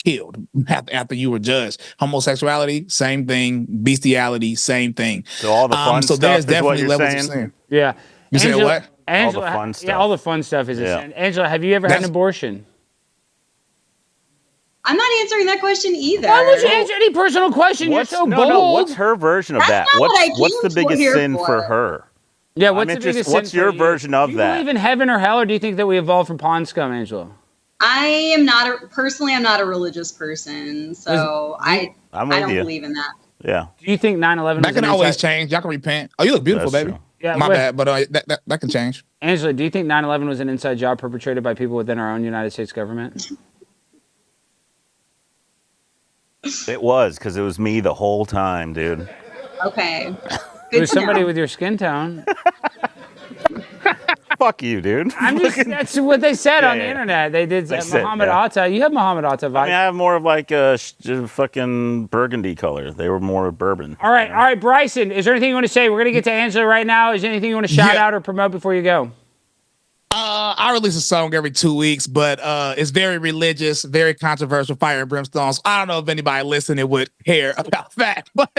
killed after you were judged. Homosexuality, same thing. Bestiality, same thing. So all the fun so stuff there's is definitely what you're levels saying? of sin. Yeah. You said what? Angela, All the fun stuff. Yeah, all the fun stuff is a Yeah. sin. Angela, have you ever had an abortion? I'm not answering that question either. Why would you answer any personal question? You're so bold. No, what's her version of That's that? not what I What's the came biggest here sin for. for her? Yeah, I'm what's the interested- biggest sin what's for your you? version of Do you that? believe in heaven or hell, or do you think that we evolved from pond scum, Angela? I am not I'm not a religious person, so I I'm with don't you. believe in that. Yeah. Do you think 9/11 That was can an always inside- change. Y'all can repent. Oh, you look beautiful, That's baby. true. Yeah, My wait. bad, but that can change. Angela, do you think 9/11 was an inside job perpetrated by people within our own United States government? It was, because it was me the whole time, dude. Okay. It Good was to somebody know. with your skin tone. Fuck you, dude. I'm just, that's what they said on the yeah. internet. They did They said, Muhammad yeah. Atta. You have Muhammad Atta vibe. I mean, I have more of like a fucking burgundy color. They were more bourbon. All right, Bryson, is there anything you want to say? We're going to get to Angela right now. Is there anything you want to shout out or promote before you go? I release a song every 2 weeks, but it's very religious, very controversial, fire and brimstone. So I don't know if anybody listening would care about that, but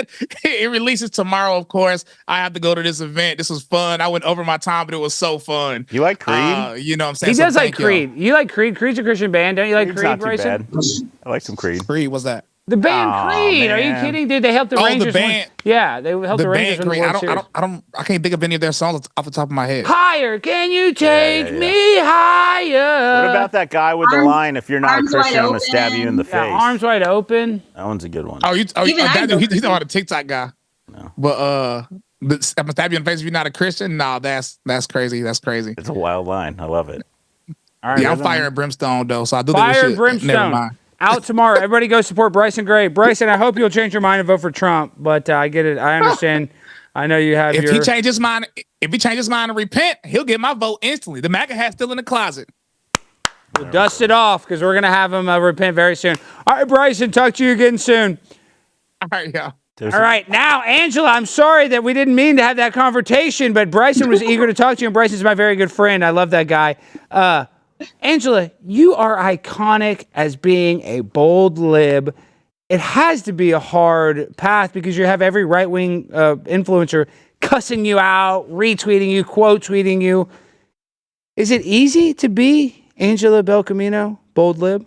it releases tomorrow, of course. I have to go to this event. This was fun. I went over my time, but it was so fun. You like Creed? You know what I'm saying? He So does like thank y'all. Creed. You like Creed? Creed's a Christian band. Don't you like Creed's Creed, not too Bryson? bad. I like some Creed. Creed, what's that? The band Aw, Creed. Are you man. kidding, dude? They helped the Oh, the Rangers. band. Yeah, they helped the Rangers win the Creed. World Series. I can't think of any of their songs off the top of my head. Higher, can you take yeah. me higher? What about that guy with the line, if you're not a Arms Christian, wide I'm going to stab you in the open. face? Yeah, arms wide open. That one's a good one. Even I know he's talking about a TikTok guy. No. But I'm gonna stab you in the face if you're not a Christian. No, that's crazy. That's crazy. It's a wild line. I love it. All right, Yeah, I'm fire and brimstone though, so I do think we Fire and should- Brimstone. Never mind. Out tomorrow. Everybody go support Bryson Gray. Bryson, I hope you'll change your mind and vote for Trump. But I get it. I understand. I know you have If your. he changes his mind, and repent, he'll get my vote instantly. The MAGA hat's still in the closet. We'll dust it off because we're gonna have him repent very soon. All right, Bryson. Talk to you again soon. All right, y'all. All right, now Angela. I'm sorry that we didn't mean to have that confrontation, but Bryson was eager to talk to you, and Bryson's my very good friend. I love that guy. Angela, you are iconic as being a bold lib. It has to be a hard path because you have every right-wing influencer cussing you out, retweeting you, quote tweeting you. Is it easy to be Angela Belcamino, bold lib?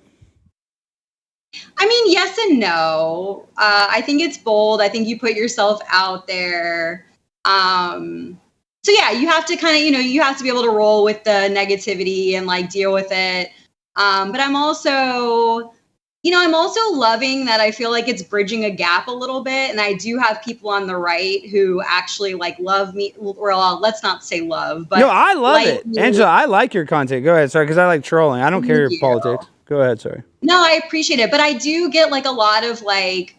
I mean, yes and no. I think it's bold. I think you put yourself out there. So yeah, you have to kind of, you have to be able to roll with the negativity and like deal with it. But I'm also, I'm also loving that I feel like it's bridging a gap a little bit. And I do have people on the right who actually like love me, or let's not say love, but No, I love like it. me. Angela, I like your content. Go ahead. Sorry, because I like trolling. I don't care your you. politics. Go ahead. Sorry. No, I appreciate it. But I do get like a lot of like,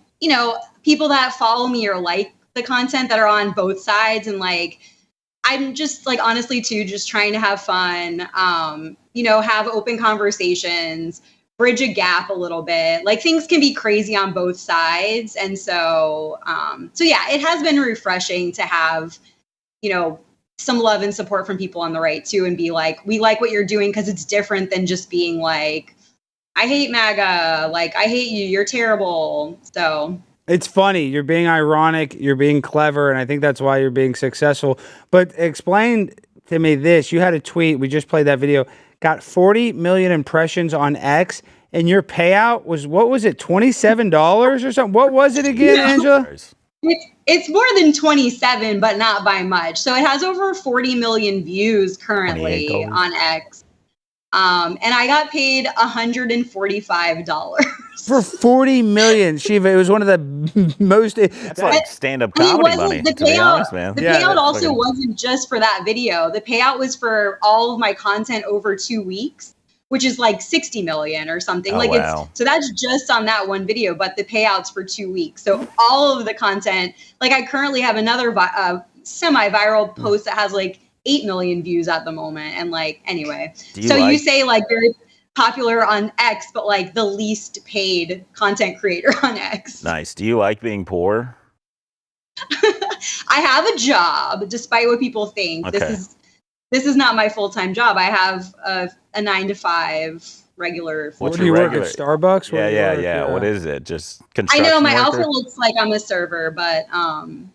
people that follow me or like the content that are on both sides. And like, I'm just like, honestly, too, just trying to have fun, have open conversations, bridge a gap a little bit. Like things can be crazy on both sides. And so yeah, it has been refreshing to have, some love and support from people on the right too, and be like, we like what you're doing because it's different than just being like, I hate MAGA, like I hate you, you're terrible. So it's funny. You're being ironic. You're being clever, and I think that's why you're being successful. But explain to me this. You had a tweet. We just played that video. Got 40 million impressions on X, and your payout was, what was it, $27 or something? What was it again, Angela? It's more than 27, but not by much. So it has over 40 million views currently on X. And I got paid $145 for 40 million. Shiva, it was one of the most. That's like stand-up comedy money. To be honest, man. The payout also wasn't just for that video. The payout was for all of my content over 2 weeks, which is like 60 million or something. So that's just on that one video, but the payouts for 2 weeks. So all of the content, like I currently have another semi-viral post that has like 8 million views at the moment. And like, anyway, you say like very popular on X, but like the least paid content creator on X. Nice. Do you like being poor? I have a job, despite what people think. Okay. This is not my full-time job. I have a 9-to-5 regular. What do you work at Starbucks? Yeah. What is it? Just construction I know my worker? outfit looks like I'm a server, but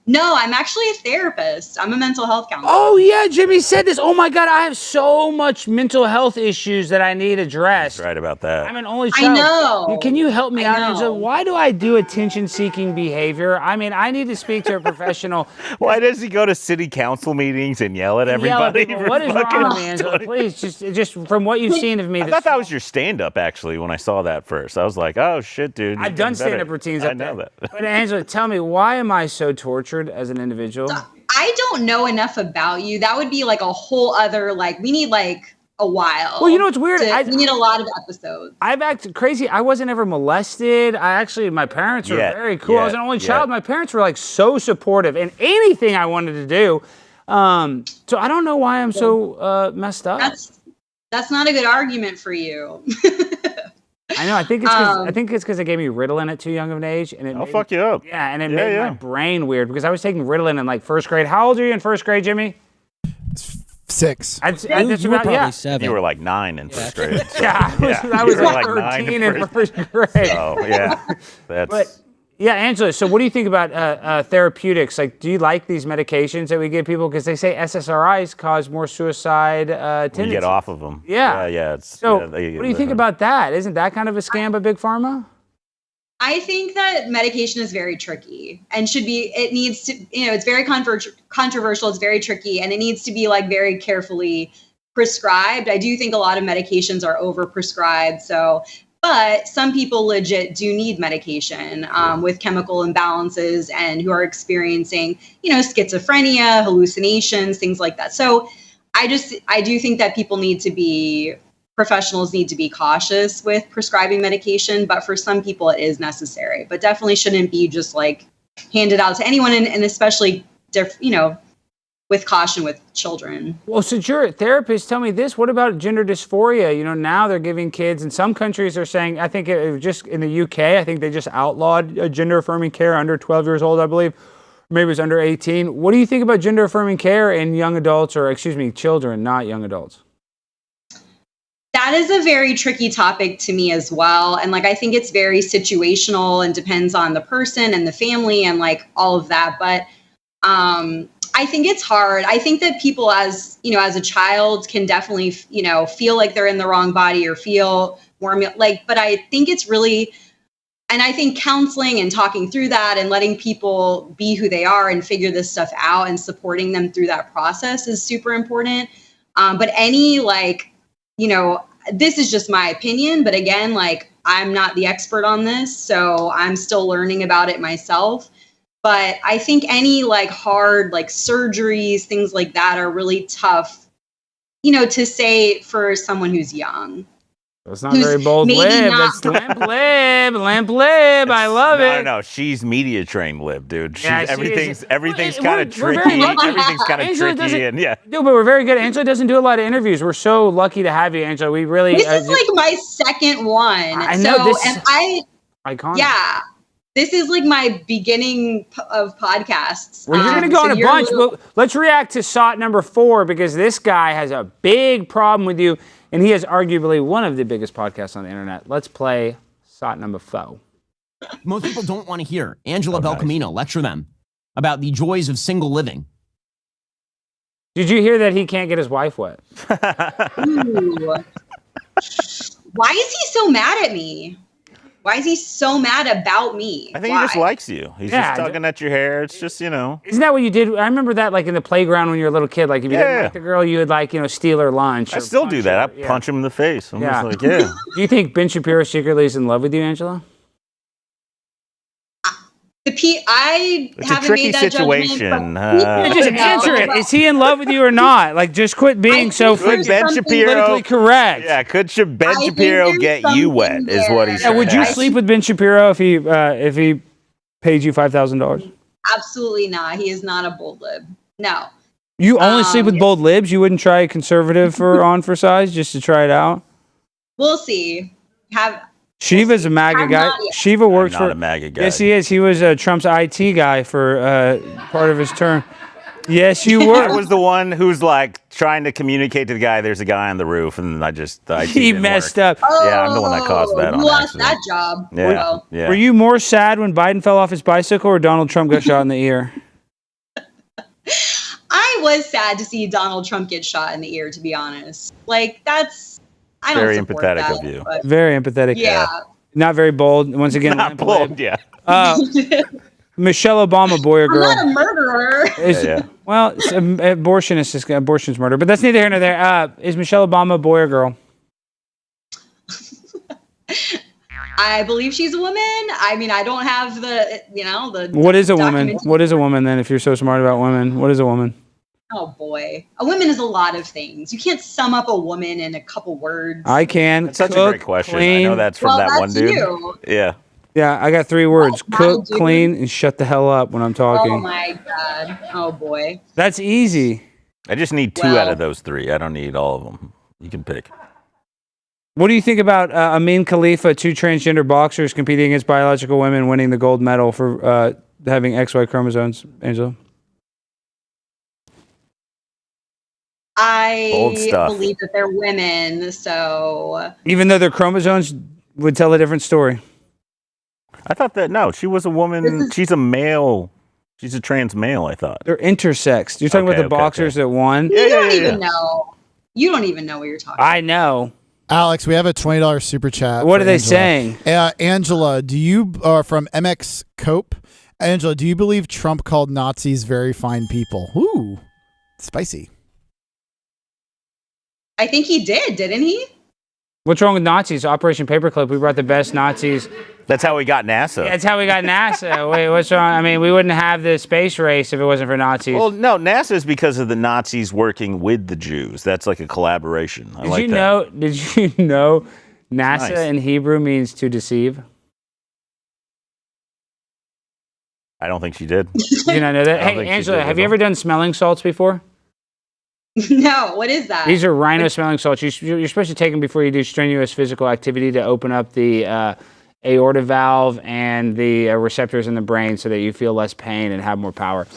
no, I'm actually a therapist. I'm a mental health counselor. Oh yeah, Jimmy said this. Oh my God, I have so much mental health issues that I need addressed. He's right about that. I'm an only child. I know. Can you help me out, Angela? Why do I do attention-seeking behavior? I mean, I need to speak to a professional. Why does he go to city council meetings and yell at everybody? What is wrong with me, Angela? Please, just from what you've seen of me. I thought that was your stand-up, actually, when I saw that first. I was like, oh, shit, dude. I've done stand-up routines. I know that. But Angela, tell me, why am I so tortured as an individual? I don't know enough about you. That would be like a whole other, like, we need like a while. Well, you know what's weird? We need a lot of episodes. I've acted crazy. I wasn't ever molested. My parents were very cool. I was an only child. My parents were like so supportive in anything I wanted to do. So I don't know why I'm so messed up. That's not a good argument for you. I know. I think it's because they gave me Ritalin at too young of an age, and it fuck you up. Yeah, and it made my brain weird because I was taking Ritalin in like first grade. How old are you in first grade, Jimmy? 6. You were probably 7. You were like 9 in first grade. So, I was like 13 in first grade. Oh yeah, Yeah, Angela, so what do you think about therapeutics? Like, do you like these medications that we give people? Because they say SSRIs cause more suicide tendencies. You get off of them. Yeah. Yeah. What do you think about that? Isn't that kind of a scam by Big Pharma? I think that medication is very tricky and it's very controversial. It's very tricky and it needs to be like very carefully prescribed. I do think a lot of medications are overprescribed. But some people legit do need medication with chemical imbalances and who are experiencing, schizophrenia, hallucinations, things like that. So I do think that professionals need to be cautious with prescribing medication, but for some people it is necessary, but definitely shouldn't be just like handed out to anyone and especially, with caution with children. Well, since you're a therapist, tell me this. What about gender dysphoria? Now they're giving kids, in some countries they're saying, I think it was just in the UK, I think they just outlawed gender affirming care under 12 years old, I believe. Maybe it was under 18. What do you think about gender affirming care in young adults, children, not young adults? That is a very tricky topic to me as well. And I think it's very situational and depends on the person and the family and all of that. But, I think it's hard. I think that people as a child can definitely, feel like they're in the wrong body or feel more but I think it's really, and I think counseling and talking through that and letting people be who they are and figure this stuff out and supporting them through that process is super important. But any this is just my opinion, but again, I'm not the expert on this, so I'm still learning about it myself. But I think any like hard like surgeries, things like that are really tough, to say for someone who's young. That's not very bold lib. That's limp lib. I love it. No, she's media trained lib, dude. Everything's Well, kind of we're tricky. very lucky. Everything's kind of Angela tricky, and yeah. Dude, but we're very good. Angela doesn't do a lot of interviews. We're so lucky to have you, Angela. We really. This is like my second one. I know this. And I. Iconic. Yeah. This is like my beginning of podcasts. Well, you're going to go on a bunch, but let's react to SOT number 4 because this guy has a big problem with you, and he has arguably one of the biggest podcasts on the internet. Let's play SOT number 4. Most people don't want to hear Angela Belcamino lecture them about the joys of single living. Did you hear that he can't get his wife wet? Ooh. Why is he so mad at me? Why is he so mad about me? I think he just likes you. He's just tugging at your hair. It's just, Isn't that what you did? I remember that like in the playground when you were a little kid. Like if you didn't like the girl, you would like, steal her lunch. I still do that. I punch him in the face. I'm just like, yeah. Do you think Ben Shapiro secretly is in love with you, Angela? I it's haven't a tricky made that situation. Just answer it. Is he in love with you or not? Like, just quit being so Could Ben Shapiro politically correct. Yeah, could Ben Shapiro get you wet? Is what he's saying. Would you sleep with Ben Shapiro if he paid you $5,000? Absolutely not. He is not a bold lib. No. You only sleep with bold libs? You wouldn't try conservative for size just to try it out? We'll see. Shiva's a MAGA guy. Shiva works for a MAGA guy. Yes, he is. He was Trump's IT guy for part of his term. Yes, you were. I was the one who's like trying to communicate to the guy. There's a guy on the roof, and I just the IT he didn't messed work. up. Yeah, I'm the one that caused that. You on lost accident. that job. Yeah. Were you more sad when Biden fell off his bicycle or Donald Trump got shot in the ear? I was sad to see Donald Trump get shot in the ear, to be honest. Like, that's... I don't very support empathetic that, of you. but- Very empathetic. Yeah. Not very bold. Once again, Not bold, yeah. Michelle Obama, boy or girl? I'm not a murderer. Well, it's abortion's murder, but that's neither here nor there. Is Michelle Obama a boy or girl? I believe she's a woman. I mean, I don't have the. What is a woman? What is a woman then? If you're so smart about women, what is a woman? Oh boy, a woman is a lot of things. You can't sum up a woman in a couple words. I can. That's such Cook, a great question. clean. I know that's from that one dude. You. Yeah. Yeah, I got 3 words: cook, dude. clean, and shut the hell up when I'm talking. Oh my god. Oh boy. That's easy. I just need 2 out of those 3. I don't need all of them. You can pick. What do you think about Amin Khalifa, 2 transgender boxers competing against biological women, winning the gold medal for having XY chromosomes, Angela? I Bold stuff. believe that they're women, so Even though their chromosomes would tell a different story. I thought that, no, she was a woman. She's a male. She's a trans male, I thought. They're intersexed. You're talking about the boxers that won? you don't even know. You don't even know what you're talking about. I know. Alex, we have a $20 super chat. What for are they Angela. saying? Angela, do you from MX Cope? Angela, do you believe Trump called Nazis very fine people? Ooh, spicy. I think he did, didn't he? What's wrong with Nazis? Operation Paperclip. We brought the best Nazis. That's how we got NASA. That's how we got NASA. Wait, what's wrong? I mean, we wouldn't have the space race if it wasn't for Nazis. Well, no, NASA is because of the Nazis working with the Jews. That's like a collaboration. I like that. Did you know NASA Nice. in Hebrew means to deceive? I don't think she did. Did you not know that? I don't Hey, think she Angela, did have you at ever done smelling salts before? No, what is that? These are rhino smelling salts. You're supposed to take them before you do strenuous physical activity to open up the aorta valve and the receptors in the brain so that you feel less pain and have more power.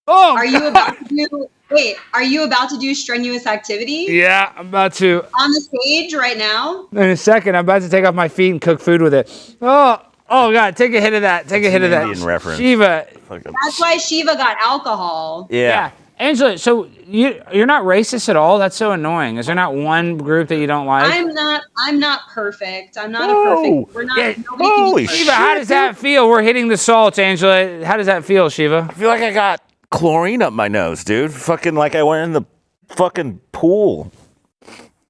Oh, Are you about to do? Wait, are you about to do strenuous activity? Yeah, I'm about to. On the stage right now? In a second, I'm about to take off my feet and cook food with it. Oh God, take a hit of that. Take a hit of that. Indian reference. Shiva. That's why Shiva got alcohol. Yeah. Angela, so you're not racist at all? That's so annoying. Is there not one group that you don't like? I'm not perfect. I'm not a perfect. We're not. Nobody can be perfect. Shiva, how does that feel? We're hitting the salts, Angela. How does that feel, Shiva? I feel like I got chlorine up my nose, dude. Fucking like I went in the fucking pool.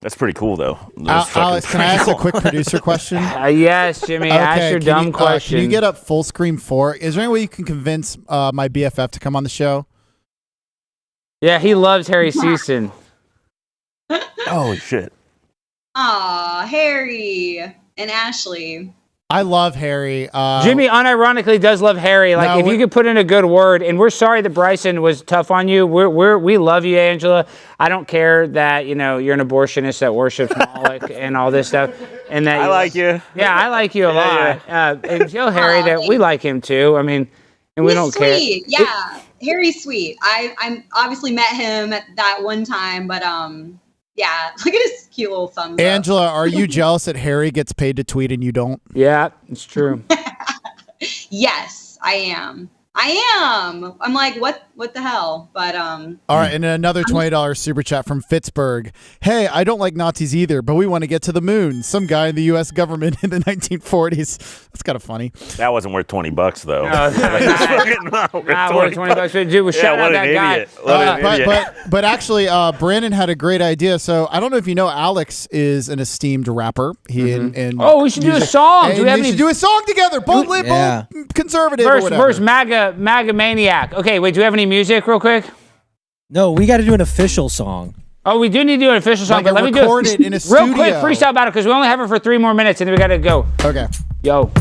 That's pretty cool, though. That's fucking Alex, can I pretty ask a cool. quick producer question? Yes, Jimmy. Ask your dumb question. Can you get up full screen 4? Is there any way you can convince my BFF to come on the show? Yeah, he loves Harry Season. Holy shit. Aw, Harry and Ashley. I love Harry. Jimmy unironically does love Harry. Like, No, if you could put in a good word, and we're sorry that Bryson was tough on you. We love you, Angela. I don't care that, you know, you're an abortionist that worships Moloch and all this stuff. And that I like you. Yeah, I like you a lot. And tell Harry that we like him too. I mean, and we He's don't sweet. care. Yeah, Harry's sweet. I obviously met him at that one time, but yeah, look at his cute little thumbs up. Angela, are you jealous that Harry gets paid to tweet and you don't? Yeah, it's true. Yes, I am. I'm like, what the hell? But All right, and another $20 super chat from Pittsburgh. Hey, I don't like Nazis either, but we want to get to the moon. Some guy in the U.S. government in the 1940s. That's kind of funny. That wasn't worth $20 though. Not worth $20. Dude, was shout out that guy. But actually, Brandon had a great idea. So I don't know if you know, Alex is an esteemed rapper. He and Oh, we should do a song. And Do we have we any? should do a song together. Both lib, both conservative. or whatever. Verse MAGA Maniac. Okay, wait, do we have any music real quick? No, we got to do an official song. Oh, we do need to do an official song, Like but let me do record it it in a real quick studio. freestyle battle because we only have it for 3 more minutes and then we got to go. Okay. Yo.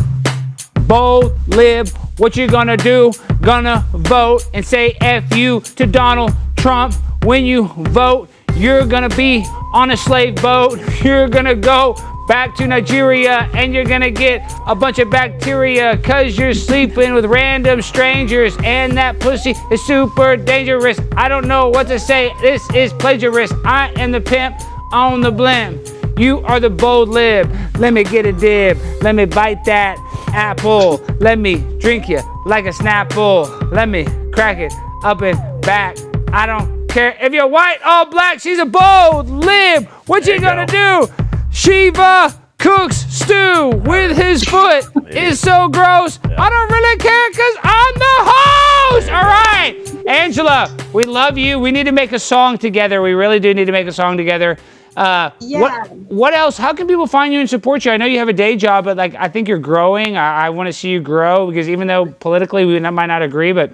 Bold lib, what you gonna do? Gonna vote and say F you to Donald Trump. When you vote, you're gonna be on a slave boat. You're gonna go back to Nigeria and you're gonna get a bunch of bacteria cause you're sleeping with random strangers and that pussy is super dangerous. I don't know what to say. This is plagiarist. I am the pimp on the blimp. You are the bold lib. Let me get a dib. Let me bite that apple. Let me drink you like a Snapple. Let me crack it up and back. I don't care if you're white or black. She's a bold lib. What you gonna do? Shiva cooks stew with his foot. It's so gross. I don't really care because I'm the host. All right, Angela, we love you. We need to make a song together. We really do need to make a song together. What else? How can people find you and support you? I know you have a day job, but like I think you're growing. I want to see you grow because even though politically we might not agree, but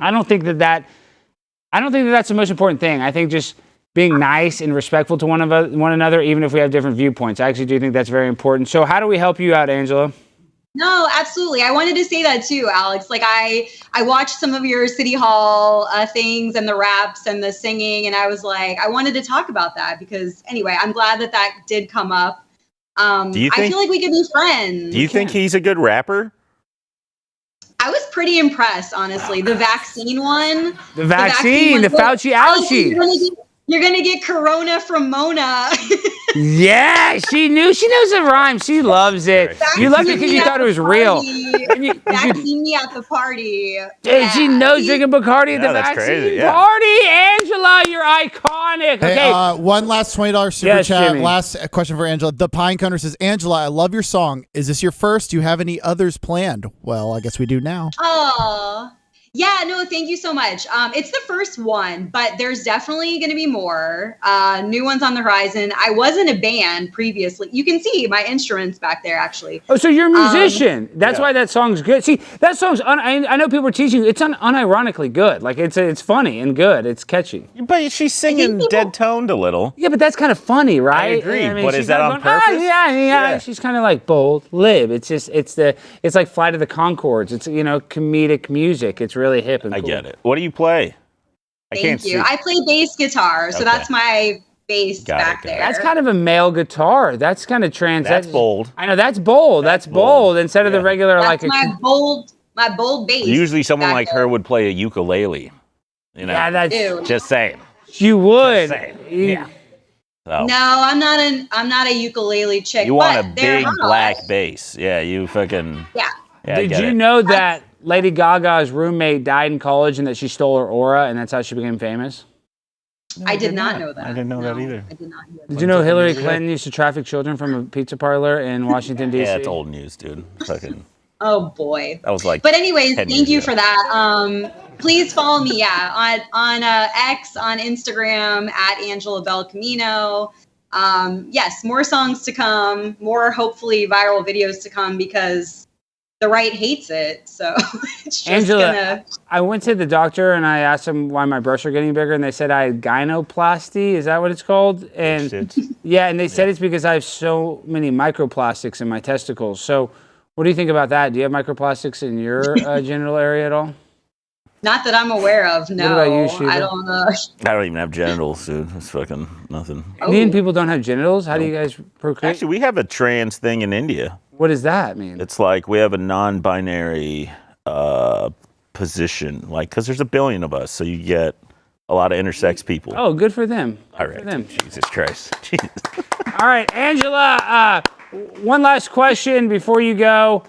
I don't think that's the most important thing. I think just being nice and respectful to one another, even if we have different viewpoints. I actually do think that's very important. So how do we help you out, Angela? No, absolutely. I wanted to say that too, Alex. Like I watched some of your City Hall things and the raps and the singing, and I was like, I wanted to talk about that because anyway, I'm glad that did come up. I feel like we could be friends. Do you think he's a good rapper? I was pretty impressed, honestly. The vaccine one. The vaccine, the Fauci ouchie. You're gonna get corona from Mona. Yeah, she knows the rhyme. She loves it. You loved it because you thought it was real. Vaccine me at the party. Dude, she knows drinking Bacardi at the vaccine party. Angela, you're iconic. Hey, Okay. one last $20 super Yes, chat. Jimmy. Last question for Angela. The Pine Coner says, Angela, I love your song. Is this your first? Do you have any others planned? Well, I guess we do now. Oh, yeah, no, thank you so much. It's the first one, but there's definitely going to be more new ones on the horizon. I was in a band previously. You can see my instruments back there, actually. Oh, so you're a musician. That's why that song's good. See, that song's, I know people are teaching you, it's unironically good. Like, it's funny and good. It's catchy. But she's singing dead-toned a little. Yeah, but that's kind of funny, right? I agree, but she's is that not on going, purpose? Yeah. She's kind of like bold, lib. It's just, it's like Flight of the Conchords. It's, comedic music. It's really hip and cool. I get it. What do you play? Thank you. I play bass guitar, so that's my bass back there. That's kind of a male guitar. That's kind of That's bold. I know that's bold. That's bold instead of the regular That's my bold bass. Usually someone like her would play a ukulele. Yeah, that's just saying. You would. Yeah. So. No, I'm not a ukulele chick. You want a but they're big hot. black bass. Yeah, you fucking. Yeah. Did you know that Lady Gaga's roommate died in college and that she stole her aura and that's how she became famous? I did not know that. I didn't know that either. I did not hear that. Did you know Hillary Clinton used to traffic children from a pizza parlor in Washington, D.C.? Yeah, it's old news, dude. Fucking. Oh boy. That was like. But anyways, 10 thank years you ago. for that. Please follow me, on X, on Instagram at Angela Belcamino. yes, more songs to come, more hopefully viral videos to come because the right hates it. So it's just Angela, I went to the doctor and I asked them why my breasts are getting bigger, and they said I had gynoplasty. Is that what it's called? And yeah, and they said it's because I have so many microplastics in my testicles. So what do you think about that? Do you have microplastics in your genital area at all? Not that I'm aware of. No, What about you, Shiva? I don't know. I don't even have genitals, dude. It's fucking nothing. Indian people don't have genitals? How do you guys procreate? Actually, we have a trans thing in India. What does that mean? It's like we have a non-binary position, like, because there's a billion of us, so you get a lot of intersex people. Oh, good for them. All right. For them. Jesus Christ. Jesus. All right, Angela, one last question before you go.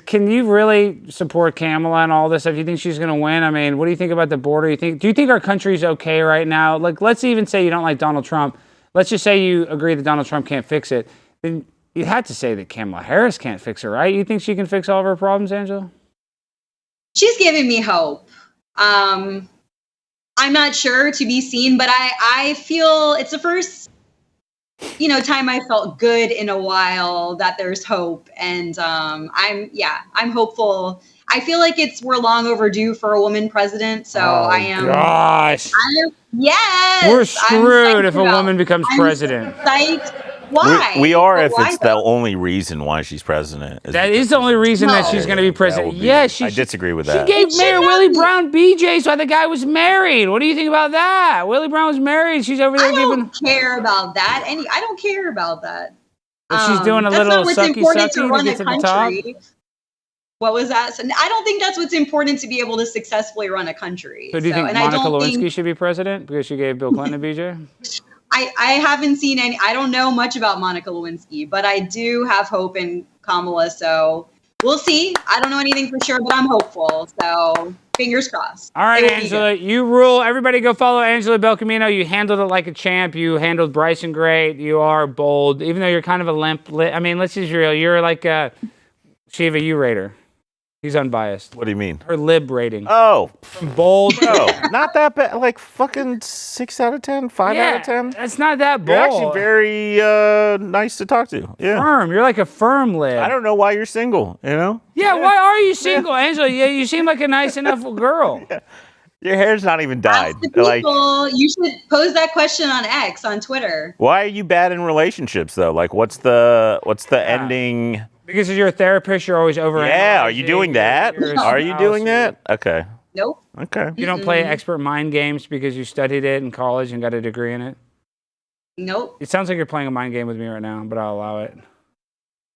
Can you really support Kamala and all this stuff? Do you think she's going to win? I mean, what do you think about the border? Do you think our country's okay right now? Like, let's even say you don't like Donald Trump. Let's just say you agree that Donald Trump can't fix it. Then you had to say that Kamala Harris can't fix it, right? You think she can fix all of her problems, Angela? She's giving me hope. I'm not sure, to be seen, but I feel it's the first time I felt good in a while that there's hope. And I'm hopeful. I feel like we're long overdue for a woman president. So I am. Gosh. Yes. We're screwed if a woman becomes president. Why? We are But if why it's the only reason why she's president. That is the only reason that she's going to be president. Yes, I disagree with that. She gave Mayor Willie Brown BJ's while the guy was married. What do you think about that? Willie Brown was married. She's over there giving. I don't care about that. I don't care about that. But she's doing a that's little not what's sucky important sucky to to run get a to the top. country. What was that? So I don't think that's what's important to be able to successfully run a country. So do you think and Monica I don't Lewinsky think, should be president because she gave Bill Clinton a BJ? I haven't seen any. I don't know much about Monica Lewinsky, but I do have hope in Kamala. So we'll see. I don't know anything for sure, but I'm hopeful. So fingers crossed. All right, Angela, you rule. Everybody go follow Angela Belcamino. You handled it like a champ. You handled Bryson great. You are bold, even though you're kind of a limp. I mean, let's just be real. You're like a Shiva, you rate her. He's unbiased. What do you mean? Her lib rating. Oh. Bold. No, not that bad. Like fucking 6 out of 10, 5 out of 10. That's not that bold. You're actually very nice to talk to. Yeah. Firm. You're like a firm lib. I don't know why you're single, Yeah, why are you single, Angela? Yeah, you seem like a nice enough girl. Yeah. Your hair's not even dyed. Ask the people, you should pose that question on X, on Twitter. Why are you bad in relationships though? Like what's the ending? Because you're a therapist, you're always over. Yeah, are you doing that? Are you doing that? Okay. Nope. Okay. You don't play expert mind games because you studied it in college and got a degree in it? Nope. It sounds like you're playing a mind game with me right now, but I'll allow it.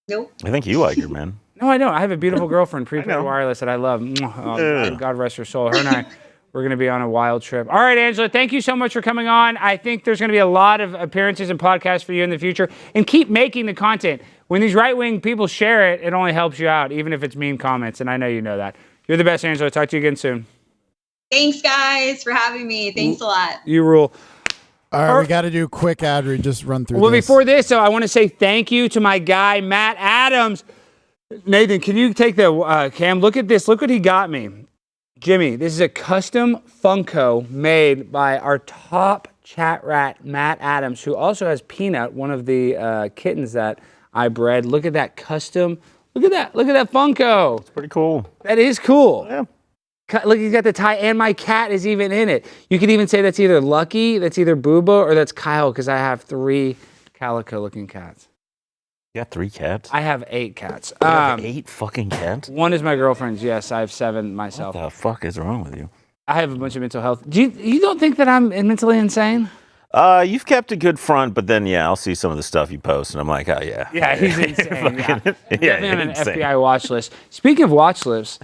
Nope. I think you like her, man. No, I don't. I have a beautiful girlfriend, prepaid wireless, that I love. God rest her soul. Her and I, we're going to be on a wild trip. All right, Angela, thank you so much for coming on. I think there's going to be a lot of appearances and podcasts for you in the future. And keep making the content. When these right-wing people share it, it only helps you out, even if it's mean comments. And I know you know that. You're the best, Angela. Talk to you again soon. Thanks, guys, for having me. Thanks a lot. You rule. All right, we got to do a quick ad read. Just run through Well, this. before this, though, I want to say thank you to my guy, Matt Adams. Nathan, can you take the cam? Look at this. Look what he got me. Jimmy, this is a custom Funko made by our top chat rat, Matt Adams, who also has Peanut, one of the kittens that I bred. Look at that custom. Look at that. Look at that Funko. It's pretty cool. That is cool. Yeah. Look, he's got the tie, and my cat is even in it. You could even say that's either Lucky, that's either Booba, or that's Kyle, because I have 3 calico-looking cats. You got 3 cats? I have 8 cats. You have 8 fucking cats? One is my girlfriend's. Yes, I have 7 myself. What the fuck is wrong with you? I have a bunch of mental health. You don't think that I'm mentally insane? You've kept a good front, but then, I'll see some of the stuff you post, and I'm like, oh, yeah. Yeah, he's insane. Definitely on an insane. FBI watch list. Speaking of watch lists,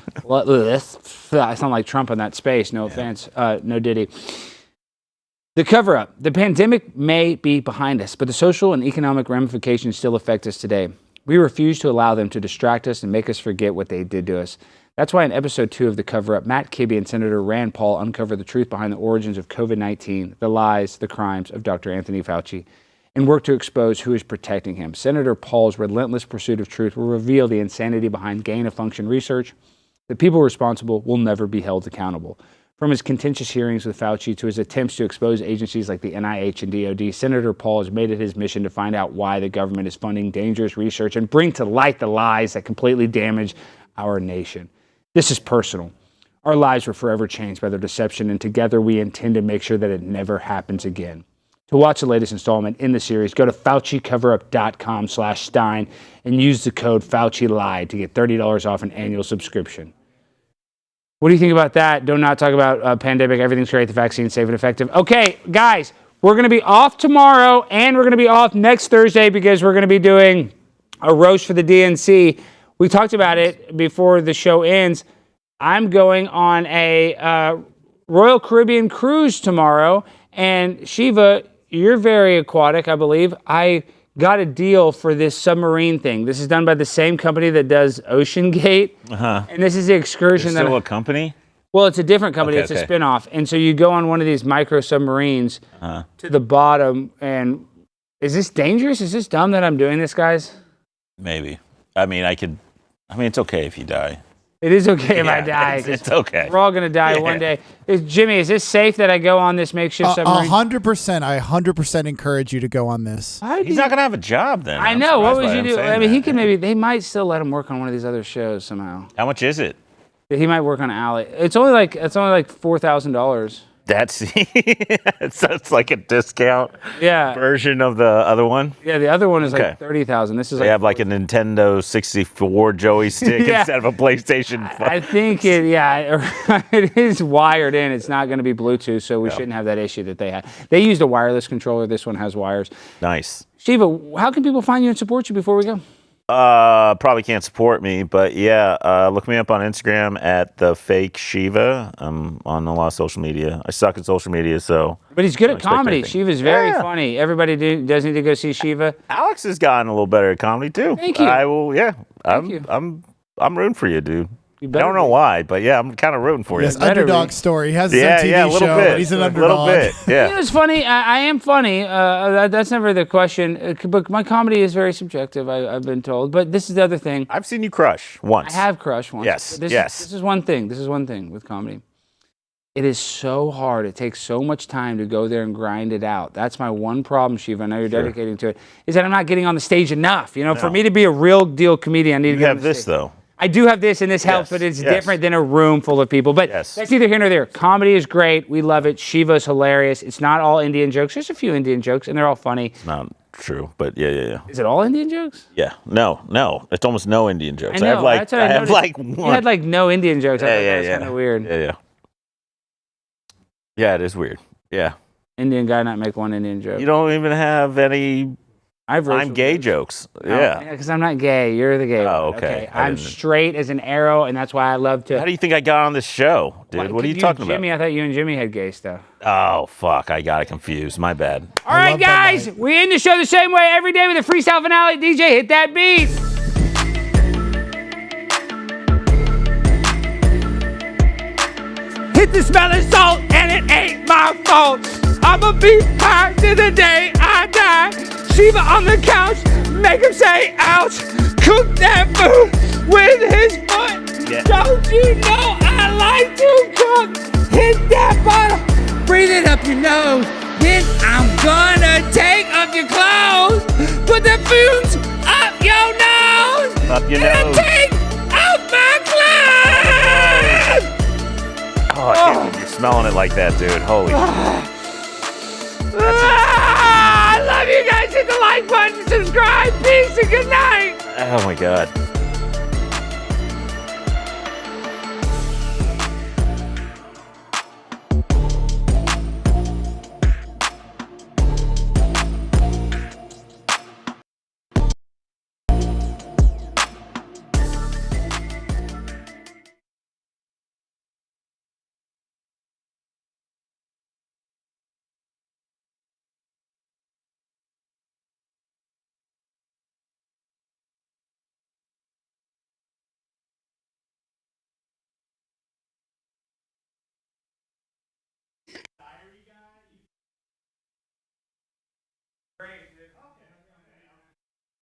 I sound like Trump in that space. No offense. No Diddy. The Coverup. The pandemic may be behind us, but the social and economic ramifications still affect us today. We refuse to allow them to distract us and make us forget what they did to us. That's why in episode 2 of The Coverup, Matt Kibbe and Senator Rand Paul uncover the truth behind the origins of COVID-19, the lies, the crimes of Dr. Anthony Fauci, and work to expose who is protecting him. Senator Paul's relentless pursuit of truth will reveal the insanity behind gain-of-function research. The people responsible will never be held accountable. From his contentious hearings with Fauci to his attempts to expose agencies like the NIH and DoD, Senator Paul has made it his mission to find out why the government is funding dangerous research and bring to light the lies that completely damage our nation. This is personal. Our lives were forever changed by their deception, and together we intend to make sure that it never happens again. To watch the latest installment in the series, go to FauciCoverup.com/Stein and use the code FauciLied to get $30 off an annual subscription. What do you think about that? Do not talk about pandemic. Everything's great. The vaccine's safe and effective. Okay, guys, we're going to be off tomorrow, and we're going to be off next Thursday because we're going to be doing a roast for the DNC. We talked about it before the show ends. I'm going on a Royal Caribbean cruise tomorrow, and Shiva, you're very aquatic, I believe. I got a deal for this submarine thing. This is done by the same company that does OceanGate. And this is the excursion Still a company? Well, it's a different company. Okay, it's okay. a spinoff. And so you go on one of these micro submarines to the bottom. And is this dangerous? Is this dumb that I'm doing this, guys? Maybe. I mean, it's okay if you die. It is okay if I die. It's okay. We're all going to die one day. Jimmy, is this safe that I go on this makeshift submarine? 100%. I 100% encourage you to go on this. He's not going to have a job then. I know. What would you do? I mean, he can they might still let him work on one of these other shows somehow. How much is it? He might work on Alex. It's only like $4,000. That's it's like a discount Yeah. version of the other one. Yeah, the other one is Okay. like $30,000. This is They like have like a Nintendo 64 Joey stick Yeah. instead of a PlayStation. I think it is wired in. It's not going to be Bluetooth, so we shouldn't have that issue that they had. They used a wireless controller. This one has wires. Nice. Shiva, how can people find you and support you before we go? Probably can't support me, but yeah, look me up on Instagram at the fake Shiva. I'm on a lot of social media. I suck at social media, so. But he's good don't at expect comedy. anything. Shiva's very funny. Everybody does need to go see Shiva. Alex has gotten a little better at comedy too. Thank you. I will. Yeah, you. I'm rooting for you, dude. You I better don't know be. why, but yeah, I'm kind of rooting for you. Yes, underdog story. He has his own TV a little show, bit. but he's an a underdog. little bit. Yeah. You know, it's funny. I am funny. That's never the question. But my comedy is very subjective, I've been told. But this is the other thing. I've seen you crush once. I have crushed once. Yes, But yes. This is one thing. This is one thing with comedy. It is so hard. It takes so much time to go there and grind it out. That's my one problem, Shiva. I know you're dedicating to it. Is that I'm not getting on the stage enough. You know, for me to be a real deal comedian, I need to You get on have the this stage. though. I do have this, and this helps, but it's different than a room full of people. But that's neither here nor there. Comedy is great. We love it. Shiva's hilarious. It's not all Indian jokes. There's a few Indian jokes, and they're all funny. It's not true, but yeah. Is it all Indian jokes? Yeah. No. It's almost no Indian jokes. I know. have like That's what I have noticed. like You one. had like no Indian jokes. I thought that was Yeah. kind of weird. Yeah. Yeah, it is weird. Yeah. Indian guy not make one Indian joke. You don't even have any I'm gay jokes. Yeah. Because I'm not gay. You're the gay Oh, one. okay. I'm straight as an arrow, and that's why I love to. How do you think I got on this show, dude? What are you talking about? Jimmy, I thought you and Jimmy had gay stuff. Oh, fuck. I got it confused. My bad. All right, guys. We end the show the same way every day with a freestyle finale. DJ, hit that beat. Hit the smelling salt, and it ain't my fault. I'ma be high till the day I die. Shiva on the couch, make him say ouch. Cook that food with his foot. Yeah. Don't you know I like to cook? Hit that bottle, breathe it up your nose. Then I'm gonna take off your clothes. Put the fumes up your nose. Up your and nose. Take off my clothes. Oh, I can't believe you're smelling it like that, dude. Holy I love you guys. Hit the like button, subscribe. Peace and good night. Oh, my God. Great.